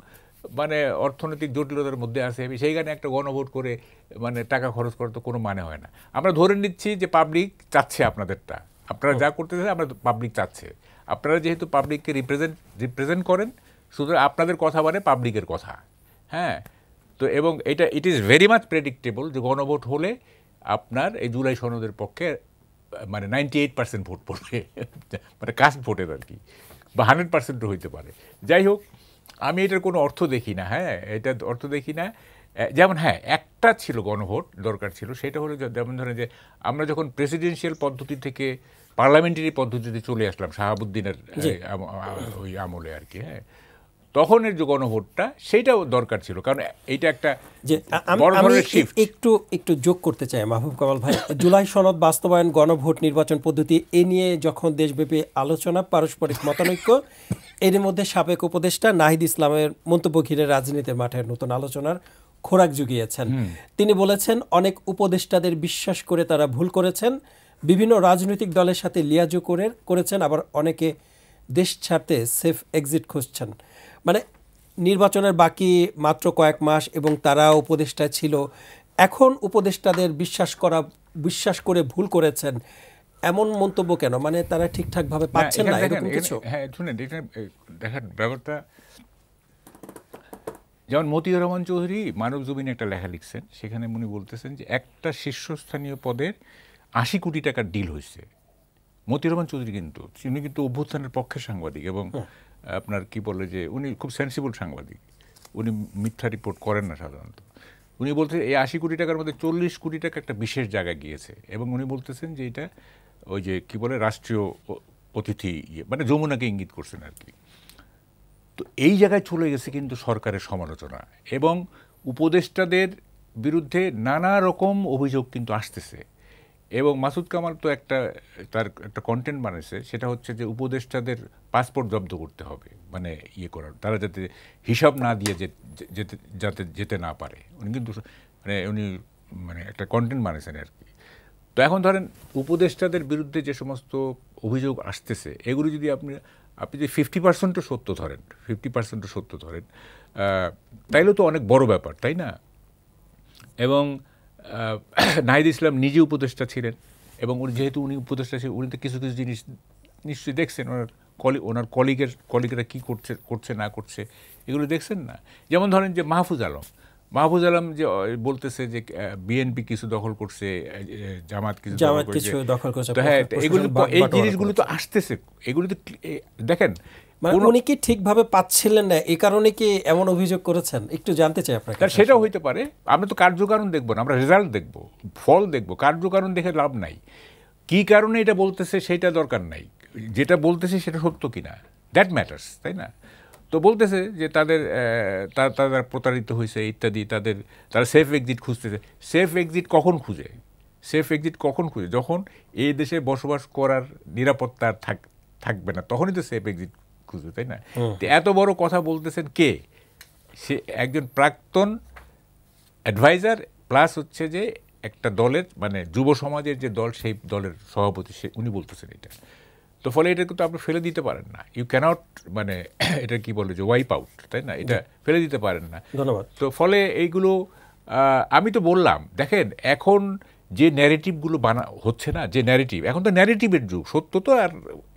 মানে অর্থনৈতিক জটিলতার মধ্যে আছে, সেইখানে একটা গণভোট করে মানে টাকা খরচ করার তো কোনো মানে হয় না। আমরা ধরে নিচ্ছি যে পাবলিক চাচ্ছে আপনাদেরটা, আপনারা যা করতে চান আমরা পাবলিক চাচ্ছে। আপনারা যেহেতু পাবলিককে রিপ্রেজেন্ট করেন, সুতরাং আপনাদের কথা মানে পাবলিকের কথা। তো এবং it is very much predictable যে গণভোট হলে আপনার এই জুলাই সনদের পক্ষে মানে 98% ভোট পড়বে, মানে কাস্ট ভোটের আর কি, বা 100%ও হইতে পারে। যাই হোক, আমি এটার কোনো অর্থ দেখি না। এটার অর্থ দেখি না। যেমন একটা ছিল গণভোট দরকার ছিল, সেটা হলো যেমন ধরেন যে আমরা যখন প্রেসিডেন্সিয়াল পদ্ধতি থেকে পার্লামেন্টারি পদ্ধতিতে চলে আসলাম শাহাবুদ্দিনের ওই আমলে আর কি, তখনের যে গণভোটটা সেইটাও দরকার ছিল, কারণ এইটা একটা বড় ধরনের শিফট। একটু যোগ করতে চাই মাহবুব কামাল ভাই, জুলাই সনদ বাস্তবায়ন, গণভোট, নির্বাচন পদ্ধতি এ নিয়ে যখন দেশব্যাপী আলোচনা, পারস্পরিক মতানৈক্য, এর মধ্যে সাবেক উপদেষ্টা নাহিদ ইসলামের মন্তব্য ঘিরে রাজনীতির মাঠে নতুন আলোচনার খোরাক জুগিয়েছেন। তিনি বলেছেন অনেক উপদেষ্টাদের বিশ্বাস করে তারা ভুল করেছেন, বিভিন্ন রাজনৈতিক দলের সাথে লিয়াজো করেছেন, আবার অনেকে দেশ ছাড়তে সেফ এক্সিট খুঁজছেন। মানে নির্বাচনের বাকি মাত্র কয়েক মাস এবং তারা উপদেষ্টা ছিল, এখন উপদেষ্টাদের বিশ্বাস করে ভুল করেছেন, এমন মন্তব্য কেন? মানে তারা ঠিকঠাকভাবে পাচ্ছেন না এরকম কিছু? শুনেন, দেখেন ব্যাপারটা যেমন মতিউর রহমান চৌধুরী মানব জমিনে একটা লেখা লিখছেন, সেখানে উনি বলতেছেন যে একটা শীর্ষস্থানীয় পদের 80 কোটি টাকার ডিল হয়েছে। মতিউর রহমান চৌধুরী উনি কিন্তু অভ্যুত্থানের পক্ষের সাংবাদিক, এবং আপনার কি বলে যে উনি খুব সেন্সিবল সাংবাদিক, উনি মিথ্যা রিপোর্ট করেন না সাধারণত। উনি বলতেন এই 80 কোটি টাকার মধ্যে 40 কোটি টাকা একটা বিশেষ জায়গায় গিয়েছে, এবং উনি বলতেছেন যে এটা ওই যে কি বলে রাষ্ট্রীয় অতিথি মানে যমুনাকে ইঙ্গিত করছেন আর কি। তো এই জায়গায় চলে গেছে কিন্তু সরকারের সমালোচনা, এবং উপদেষ্টাদের বিরুদ্ধে নানা রকম অভিযোগ কিন্তু আসতেছে। এবং মাসুদ কামাল তো তার একটা কন্টেন্ট বানাইছে, সেটা হচ্ছে যে উপদেষ্টাদের পাসপোর্ট জব্দ করতে হবে, মানে করার, তারা যাতে হিসাব না দিয়ে যাতে যেতে না পারে। উনি কিন্তু উনি একটা কন্টেন্ট বানাইছেন আর কি। তো এখন ধরেন উপদেষ্টাদের বিরুদ্ধে যে সমস্ত অভিযোগ আসতেছে, এগুলো যদি আপনি যদি 50%ও সত্য ধরেন, 50%ও সত্য ধরেন, তাইলে তো অনেক বড় ব্যাপার, তাই না? এবং নাহিদ ইসলাম নিজে উপদেষ্টা ছিলেন, এবং যেহেতু উনি উপদেষ্টা ছিলেন, উনি তো কিছু কিছু জিনিস নিশ্চয়ই দেখছেন, ওনার কলিগেরা কী করছে না করছে, এগুলো দেখছেন না? যেমন ধরেন যে মাহফুজ আলম যে বলতেছে যে বিএনপি কিছু দখল করছে, জামাত কিছু দখল করছে, তো হ্যাঁ এগুলো এই জিনিসগুলো তো আসতেছে, এগুলো তো দেখেন উনি কি ঠিকভাবে পাচ্ছিলেন না, এই কারণে কি এমন অভিযোগ করেছেন, একটু জানতে চাই আপনার কাছে। সেটাও হইতে পারে। আমরা তো কার্যকারণ দেখবো না, আমরা রেজাল্ট দেখবো, ফল দেখবো, কার্যকারণ দেখে লাভ নাই। কি কারণে এটা বলতেছে সেটা দরকার নাই, যেটা বলতেছে সেটা সত্য কিনা দ্যাট ম্যাটার্স, তাই না? তো বলতেছে যে তারা প্রতারিত হয়েছে ইত্যাদি, তারা সেফ এক্সিট খুঁজতেছে। সেফ এক্সিট কখন খুঁজে? সেফ এক্সিট কখন খুঁজে? যখন এই দেশে বসবাস করার নিরাপত্তা থাকবে না, তখনই তো সেফ এক্সিট খুঁজবে, তাই না? তো এত বড় কথা বলতেছেন কে? সে একজন প্রাক্তন অ্যাডভাইজার প্লাস হচ্ছে যে একটা দলের মানে যুব সমাজের যে দল, সেই দলের সভাপতি, উনি বলতেছেন এটা। তো ফলে এটা কিন্তু আপনি ফেলে দিতে পারেন না, ইউ ক্যানট মানে এটা কি বলে যে ওয়াইপ আউট, তাই না? এটা ফেলে দিতে পারেন না। ধন্যবাদ। তো ফলে এইগুলো আমি তো বললাম, দেখেন এখন যে ন্যারেটিভগুলো হচ্ছে না, যে ন্যারেটিভ, এখন তো ন্যারেটিভের যুগ, সত্য তো আর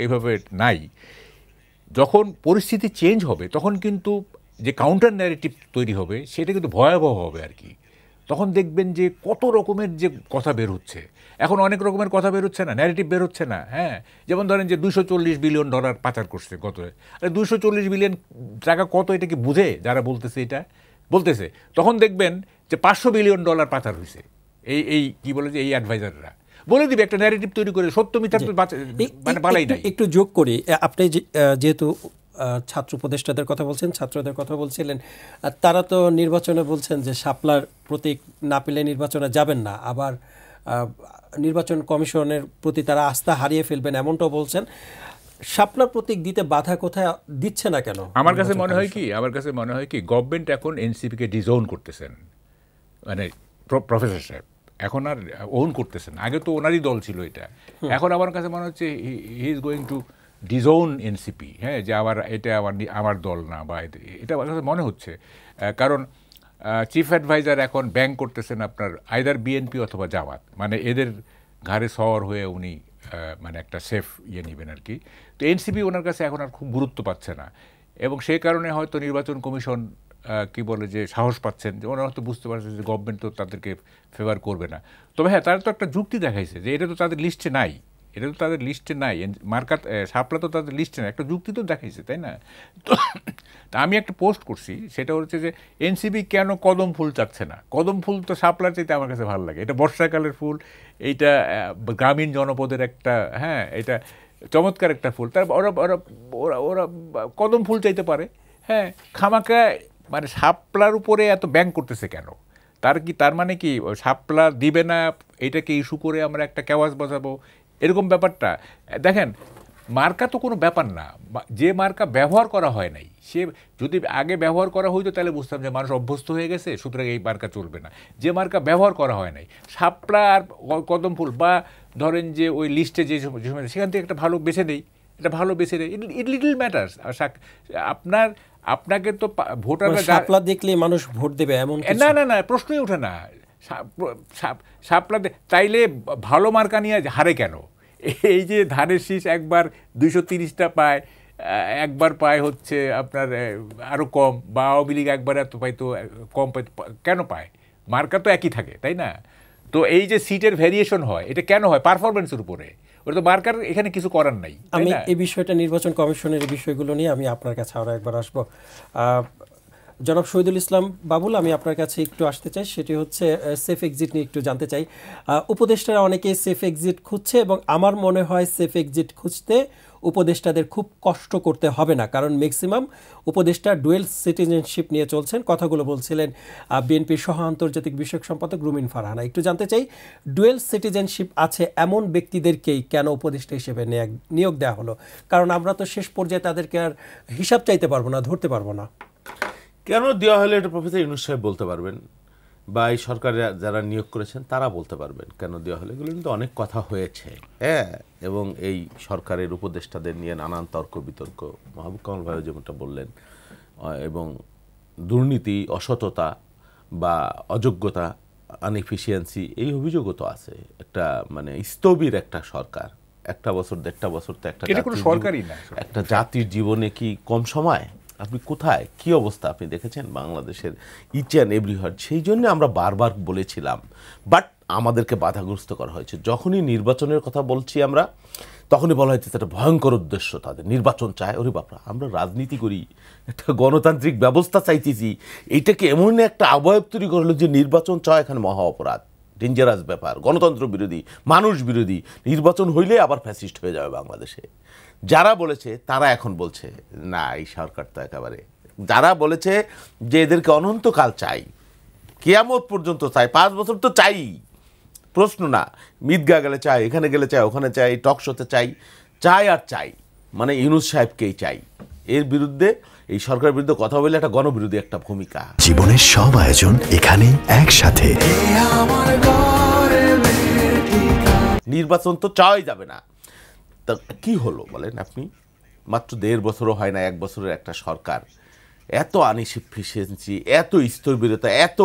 এভাবে নাই। যখন পরিস্থিতি চেঞ্জ হবে তখন কিন্তু যে কাউন্টার ন্যারেটিভ তৈরি হবে সেটা কিন্তু ভয়াবহ হবে আর কি। তখন দেখবেন যে কত রকমের যে কথা বের হচ্ছে, এখন অনেক রকমের কথা বের হচ্ছে না, ন্যারেটিভ বের হচ্ছে না। হ্যাঁ, যেমন ধরেন যে $240 বিলিয়ন পাচার করছে গত, 240 বিলিয়ন টাকা কত, এটা কি বুঝে যারা বলতেছে এটা বলতেছে? তখন দেখবেন যে $500 বিলিয়ন পাচার হয়েছে। এই কি বলে যে এই অ্যাডভাইজাররা বলে দিবে, একটা ন্যারেটিভ তৈরি করে, সত্য মিথ্যা মানে বালাই নাই। একটু যোগ করি, আপনি যেহেতু ছাত্র উপদেষ্টাদের কথা বলছেন, ছাত্রদের কথা বলছিলেন, তারা তো নির্বাচনে বলছেন যে শাপলার প্রতীক না পেলে নির্বাচনে যাবেন না, আবার নির্বাচন কমিশনের প্রতি তারা আস্থা হারিয়ে ফেলবেন এমনটাও বলছেন। শাপলার প্রতীক দিতে বাধা কোথায় দিচ্ছে না কেন? আমার কাছে মনে হয় কি গভর্নমেন্ট এখন এনসিপিকে ডিজোন করতেছেন, মানে প্রফেসর সাহেব এখন আর ওন করতেছেন। আগে তো ওনারই দল ছিল এটা, এখন আমার কাছে মনে হচ্ছে he is going to disown NCP. হ্যাঁ, যে এটা আমার দল না, বা এটা আমার কাছে মনে হচ্ছে। কারণ চিফ অ্যাডভাইজার এখন ব্যাংক করতেছেন আপনার আইদার বিএনপি অথবা জামাত, মানে এদের ঘাড়ে সওয়ার হয়ে উনি মানে একটা সেফ নেবেন আর কি। তো এনসিপি ওনার কাছে এখন আর খুব গুরুত্ব পাচ্ছে না, এবং সেই কারণে হয়তো নির্বাচন কমিশন কি বলে যে সাহস পাচ্ছেন, যে ওনারা হয়তো বুঝতে পারছেন যে গভর্নমেন্ট তো তাদেরকে ফেভার করবে না। তবে হ্যাঁ, তারা তো একটা যুক্তি দেখাইছে যে এটা তো তাদের লিস্টে নাই, মার্কাত শাপলা তো তাদের লিস্টে নাই, একটা যুক্তি তো দেখাইছে, তাই না? তো আমি একটা পোস্ট করছি, সেটা হচ্ছে যে এনসিপি কেন কদম ফুল চাচ্ছে না। কদম ফুল তো শাপলার চাইতে আমার কাছে ভালো লাগে, এটা বর্ষাকালের ফুল, এইটা গ্রামীণ জনপদের একটা, হ্যাঁ এটা চমৎকার একটা ফুল। তার ওরা ওরা ওরা ওরা কদম ফুল চাইতে পারে। হ্যাঁ, খামাকা মানে শাপলার উপরে এত ব্যাংক করতেছে কেন? তার মানে কি শাপলা দিবে না, এটাকে ইস্যু করে আমরা একটা কেওয়াজ বসাবো, এরকম ব্যাপারটা? দেখেন, মার্কা তো কোনো ব্যাপার না, যে মার্কা ব্যবহার করা হয় নাই, সে যদি আগে ব্যবহার করা হইতো তাহলে বুঝতাম যে মানুষ অভ্যস্ত হয়ে গেছে, সুতরাং এই মার্কা চলবে না। যে মার্কা ব্যবহার করা হয় নাই, শাপলা আর কদম ফুল, বা ধরেন যে ওই লিস্টে যে সময় সেখান থেকে একটা ভালো বেছে নেই, ইট লিটল ম্যাটার্স। আপনাকে তো ভোটাররা শাপলা দেখলে মানুষ ভোট দেবে এমন না, প্রশ্নই ওঠে না। শাপলা তাইলে ভালো মার্কা নিয়ে হারে কেন? এই যে ধানের শীষ একবার 230টা পায়, একবার পায় হচ্ছে আপনার আরও কম, বা আওয়ামী লীগ একবার এত পাইতো কম পাইতো, কেন পায়? মার্কা তো একই থাকে, তাই না? তো এই যে সিটের ভ্যারিয়েশন হয়, এটা কেন হয়? পারফরমেন্সের উপরে। ওটা তো মার্কার এখানে কিছু করার নাই। আমি এই বিষয়টা নির্বাচন কমিশনের বিষয়গুলো নিয়ে আমি আপনার কাছে আরও একবার আসবো। জনাব শহীদুল ইসলাম বাবুল, আমি আপনার কাছে একটু আসতে চাই, সেটি হচ্ছে সেফ এক্সিট নিয়ে একটু জানতে চাই। উপদেষ্টারা অনেকেই সেফ এক্সিট খুঁজছে, এবং আমার মনে হয় সেফ এক্সিট খুঁজতে উপদেষ্টাদের খুব কষ্ট করতে হবে না, কারণ ম্যাক্সিমাম উপদেষ্টা ডুয়েল সিটিজেনশিপ নিয়ে চলছেন। কথাগুলো বলছিলেন বিএনপির সহ আন্তর্জাতিক বিষয়ক সম্পাদক রুমিন ফারহানা। একটু জানতে চাই, ডুয়েল সিটিজেনশিপ আছে এমন ব্যক্তিদেরকেই কেন উপদেষ্টা হিসেবে নিয়োগ দেওয়া হলো? কারণ আমরা তো শেষ পর্যায়ে তাদেরকে আর হিসাব চাইতে পারবো না, ধরতে পারবো না। কেন দেওয়া হলে এটা প্রফেসর ইউনূস সাহেব বলতে পারবেন, বা এই সরকারে যারা নিয়োগ করেছেন তারা বলতে পারবেন কেন দেওয়া হলে। এগুলো কিন্তু অনেক কথা হয়েছে, হ্যাঁ, এবং এই সরকারের উপদেষ্টাদের নিয়ে নানান তর্ক বিতর্ক, মাহবুব কামাল ভাই যেমনটা বললেন, এবং দুর্নীতি, অসততা বা অযোগ্যতা, আনএফিসিয়েন্সি, এই অভিযোগও তো আছে। একটা মানে স্থবির একটা সরকার, 1 বছর 1.5 বছর তো একটা সরকারই না। একটা জাতির জীবনে কি কম সময়? আপনি কোথায় কি অবস্থা আপনি দেখেছেন বাংলাদেশের ইচ অ্যান্ড এভরি হার্ট। সেই জন্য আমরা বারবার বলেছিলাম, বাট আমাদেরকে বাধাগ্রস্ত করা হয়েছে। যখনই নির্বাচনের কথা বলছি আমরা, তখনই বলা হয়েছে একটা ভয়ঙ্কর উদ্দেশ্য, তাদের নির্বাচন চায়। ওরে বাপরা, আমরা রাজনীতি করি, একটা গণতান্ত্রিক ব্যবস্থা চাইতেছি, এইটাকে এমন একটা অবয়ব তৈরি করলো যে নির্বাচন চায়, এখানে মহা অপরাধ, ডেঞ্জারাস ব্যাপার, গণতন্ত্র বিরোধী, মানুষ বিরোধী। নির্বাচন হইলে আবার ফ্যাসিস্ট হয়ে যাবে বাংলাদেশে। যারা বলেছে তারা এখন বলছে না, এই সরকার তো একেবারে, যারা বলেছে যে এদেরকে অনন্তকাল চাই, কিয়ামত পর্যন্ত চাই, 5 বছর তো চাই, প্রশ্ন না। ঈদগা গেলে চাই, এখানে গেলে চাই, ওখানে চাই, টক শোতে চাই, চাই আর চাই, মানে ইউনূস সাহেবকেই চাই। এর বিরুদ্ধে, এই সরকারের বিরুদ্ধে কথা বলে একটা গণবিরোধী একটা ভূমিকা। জীবনের সব আয়োজন এখানে একসাথে। নির্বাচন তো চাওয়াই যাবে না, তা কি হলো বলেন আপনি? মাত্র 1.5 বছরও হয় না, 1 বছরের একটা সরকার এত আনএফিসিয়েন্সি, এত স্থবিরতা, এত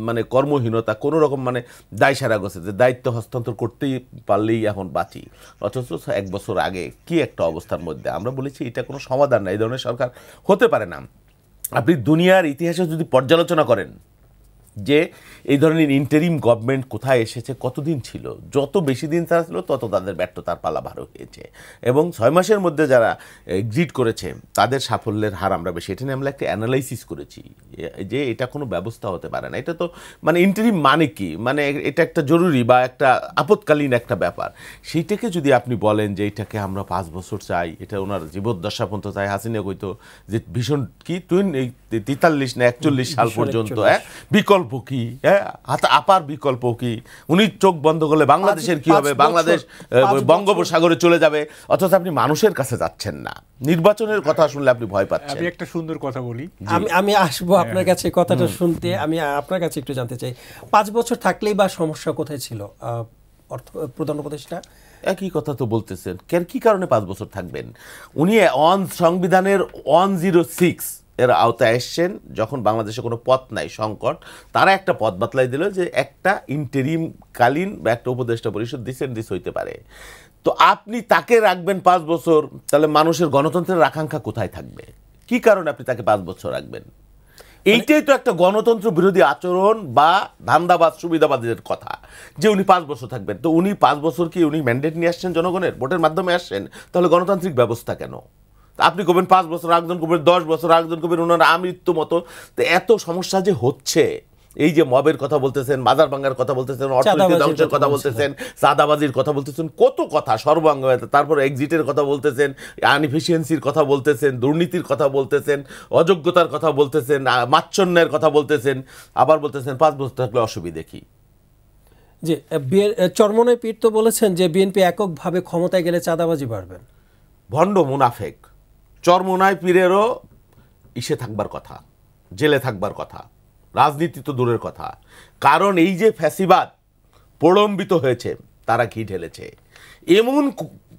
মানে কর্মহীনতা, কোনো রকম মানে দায় সারা গেছে যে দায়িত্ব হস্তান্তর করতেই পারলেই এখন বাঁচি। অথচ 1 বছর আগে কি একটা অবস্থার মধ্যে আমরা বলেছি এটা কোনো সমাধান না, এই ধরনের সরকার হতে পারে না। আপনি দুনিয়ার ইতিহাসে যদি পর্যালোচনা করেন যে এই ধরনের ইন্টারিম গভর্নমেন্ট কোথায় এসেছে, কতদিন ছিল, যত বেশি দিন তারা ছিল তত তাদের ব্যর্থতার পালা ভার হয়েছে। এবং 6 মাসের মধ্যে যারা এক্সিট করেছে তাদের সাফল্যের হার আমরা বেশি। এটা নিয়ে আমরা একটা অ্যানালাইসিস করেছি যে এটা কোনো ব্যবস্থা হতে পারে না। এটা তো মানে ইন্টারিম মানে কি, মানে এটা একটা জরুরি বা একটা আপৎকালীন একটা ব্যাপার। সেইটাকে যদি আপনি বলেন যে এটাকে আমরা 5 বছর চাই, এটা ওনার জীবদ্দশা পর্যন্ত চাই, হাসিনা কইতো যে ভীষণ কি 43 না 41 সাল পর্যন্ত বিকল্প কি, হ্যাঁ, আপার বিকল্প কি, উনি চোখ বন্ধ করলে বাংলাদেশের কি হবে, বাংলাদেশ বঙ্গোপসাগরে চলে যাবে। অথচ আপনি মানুষের কাছে যাচ্ছেন না। নির্বাচনের কথা শুনলে আপনি ভয় পাচ্ছেন। আমি একটা সুন্দর কথা বলি, আমি আসবো আপনার কাছে কথাটা শুনতে। আমি আপনার কাছে একটু জানতে চাই, 5 বছর থাকলেই বা সমস্যা কোথায় ছিল? অর্থ প্রধান উপদেষ্টা একই কথা তো বলতেছেন, কি কারণে 5 বছর থাকবেন? উনি সংবিধানের 106 এর আওতায় এসছেন যখন বাংলাদেশে কোনো পথ নাই, সংকট, তারা একটা পথ বাতলাই দিল যে একটা ইন্টারিম কালীন বা একটা উপদেষ্টা পরিষদ দিস হইতে পারে। তো আপনি তাকে রাখবেন 5 বছর, তাহলে মানুষের গণতন্ত্রের আকাঙ্ক্ষা কোথায় থাকবে? কি কারণে আপনি তাকে 5 বছর রাখবেন? এইটাই তো একটা গণতন্ত্র বিরোধী আচরণ বা ধান্দাবাদ সুবিধাবাদের কথা যে উনি 5 বছর থাকবেন। তো উনি 5 বছর কি উনি ম্যান্ডেট নিয়ে আসছেন জনগণের, ভোটের মাধ্যমে আসছেন, তাহলে গণতান্ত্রিক ব্যবস্থা কেন? আপনি করবেন 5 বছর, আরেকজন করবেন 10 বছর, আরেকজন করবেন ওনার আমৃত্যু মতো। তো এত সমস্যা যে হচ্ছে, এই যে মবের কথা বলতেছেন, মাজার ভাঙার কথা বলতেছেন, অর্থনীতি ধ্বংসের কথা বলতেছেন, চাঁদাবাজির কথা বলতেছেন, কত কথা সর্বাঙ্গ, তারপর এক্সিটের কথা বলতেছেন, আনএফিসিয়েন্সির কথা বলতেছেন, দুর্নীতির কথা বলতেছেন, অযোগ্যতার কথা বলতেছেন, মাচ্ছন্যের কথা বলতেছেন, আবার বলতেছেন 5 বছর থাকলে অসুবিধে কি? যে চরমনাই পীর তো বলেছেন যে বিএনপি এককভাবে ক্ষমতায় গেলে চাঁদাবাজি বাড়বেন। ভণ্ড মুনাফেক। চরমনাই পীরেরও ইসে থাকবার কথা, জেলে থাকবার কথা, রাজনীতি তো দূরের কথা। কারণ এই যে ফ্যাসিবাদ প্রলম্বিত হয়েছে, তারা কি ঢেলেছে, এমন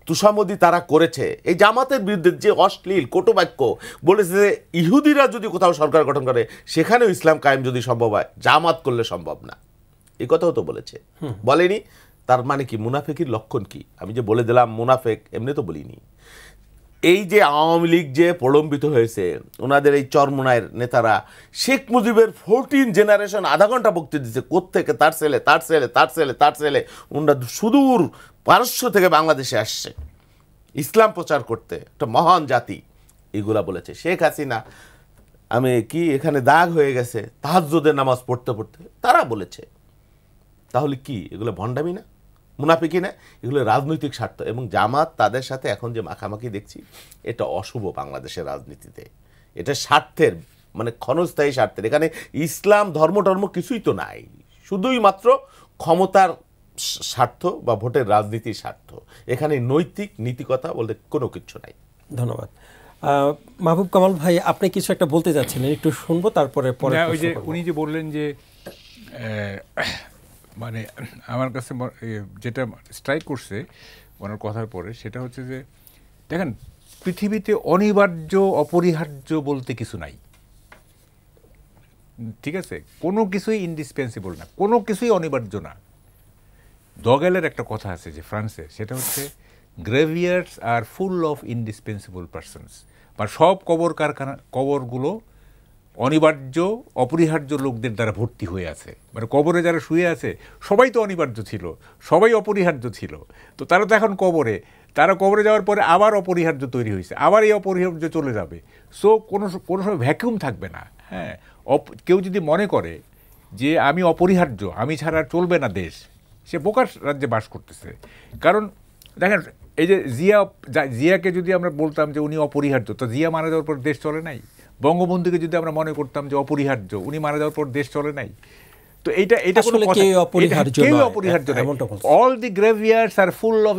তুষামদি তারা করেছে। এই জামাতের বিরুদ্ধে যে অশ্লীল কটুবাক্য বলেছে যে ইহুদিরা যদি কোথাও সরকার গঠন করে সেখানেও ইসলাম কায়েম যদি সম্ভব হয়, জামাত করলে সম্ভব না, এই কথাও তো বলেছে, বলেনি? তার মানে কি মুনাফেকির লক্ষণ কি? আমি যে বলে দিলাম মুনাফেক, এমনি তো বলিনি। এই যে আওয়ামী লীগ যে প্রলম্বিত হয়েছে, ওনাদের এই চরমনায়ের নেতারা শেখ মুজিবের 14 জেনারেশন আধা ঘন্টা বক্তৃতা দিচ্ছে, কোত্থেকে তার ছেলে তার ছেলে তার ছেলে তার ছেলে, ওনারা সুদূর পারস্য থেকে বাংলাদেশে আসছে ইসলাম প্রচার করতে, একটা মহান জাতি, এগুলা বলেছে। শেখ হাসিনা আমি কি এখানে দাগ হয়ে গেছে তাহাজ্জুদের নামাজ পড়তে পড়তে, তারা বলেছে। তাহলে কি এগুলো ভণ্ডামি না, মুনাফিকি না? এগুলো রাজনৈতিক স্বার্থ। এবং জামাত তাদের সাথে এখন যে মাখামাখি দেখছি, এটা অশুভ বাংলাদেশের রাজনীতিতে। এটা স্বার্থের, মানে ক্ষণস্থায়ী স্বার্থের। এখানে ইসলাম ধর্ম টর্ম কিছুই তো নাই, শুধুই মাত্র ক্ষমতার স্বার্থ বা ভোটের রাজনীতির স্বার্থ। এখানে নৈতিক নীতিকথা বলতে কোনো কিছু নাই। ধন্যবাদ। মাহবুব কামাল ভাই, আপনি কিছু একটা বলতে যাচ্ছিলেন, একটু শুনবো, তারপরে পরে। ওই যে উনি যে বললেন যে মানে আমার কাছে যেটা স্ট্রাইক করছে ওনার কথার পরে, সেটা হচ্ছে যে দেখেন, পৃথিবীতে অনিবার্য অপরিহার্য বলতে কিছু নাই, ঠিক আছে? কোনো কিছুই ইনডিসপেন্সিবল না, কোনো কিছুই অনিবার্য না। দগেলের একটা কথা আছে যে ফ্রান্সের, সেটা হচ্ছে গ্রেভিয়ার্ডস are full of indispensable persons, বা সব কবর কারখানা কবরগুলো অনিবার্য অপরিহার্য লোকদের দ্বারা ভর্তি হয়ে আছে। মানে কবরে যারা শুয়ে আছে সবাই তো অনিবার্য ছিল, সবাই অপরিহার্য ছিল, তো তারা তো এখন কবরে, তারা কবরে যাওয়ার পরে আবার অপরিহার্য তৈরি হয়েছে, আবার এই অপরিহার্য চলে যাবে। সো কোনো সময় ভ্যাকুয়াম থাকবে না। হ্যাঁ, কেউ যদি মনে করে যে আমি অপরিহার্য, আমি ছাড়া চলবে না দেশ, সে বোকার রাজ্যে বাস করতেছে। কারণ দেখেন, এই যে জিয়াকে যদি আমরা বলতাম যে উনি অপরিহার্য, তো জিয়া মারা যাওয়ার পর দেশ চলে নাই। বঙ্গবন্ধুকে যদি আমরা মনে করতাম যে অপরিহার্য, উনি মারা যাওয়ার পর দেশ চলে নাই। তো এটা কেউ অপরিহার্য নয়। All the graveyards are full of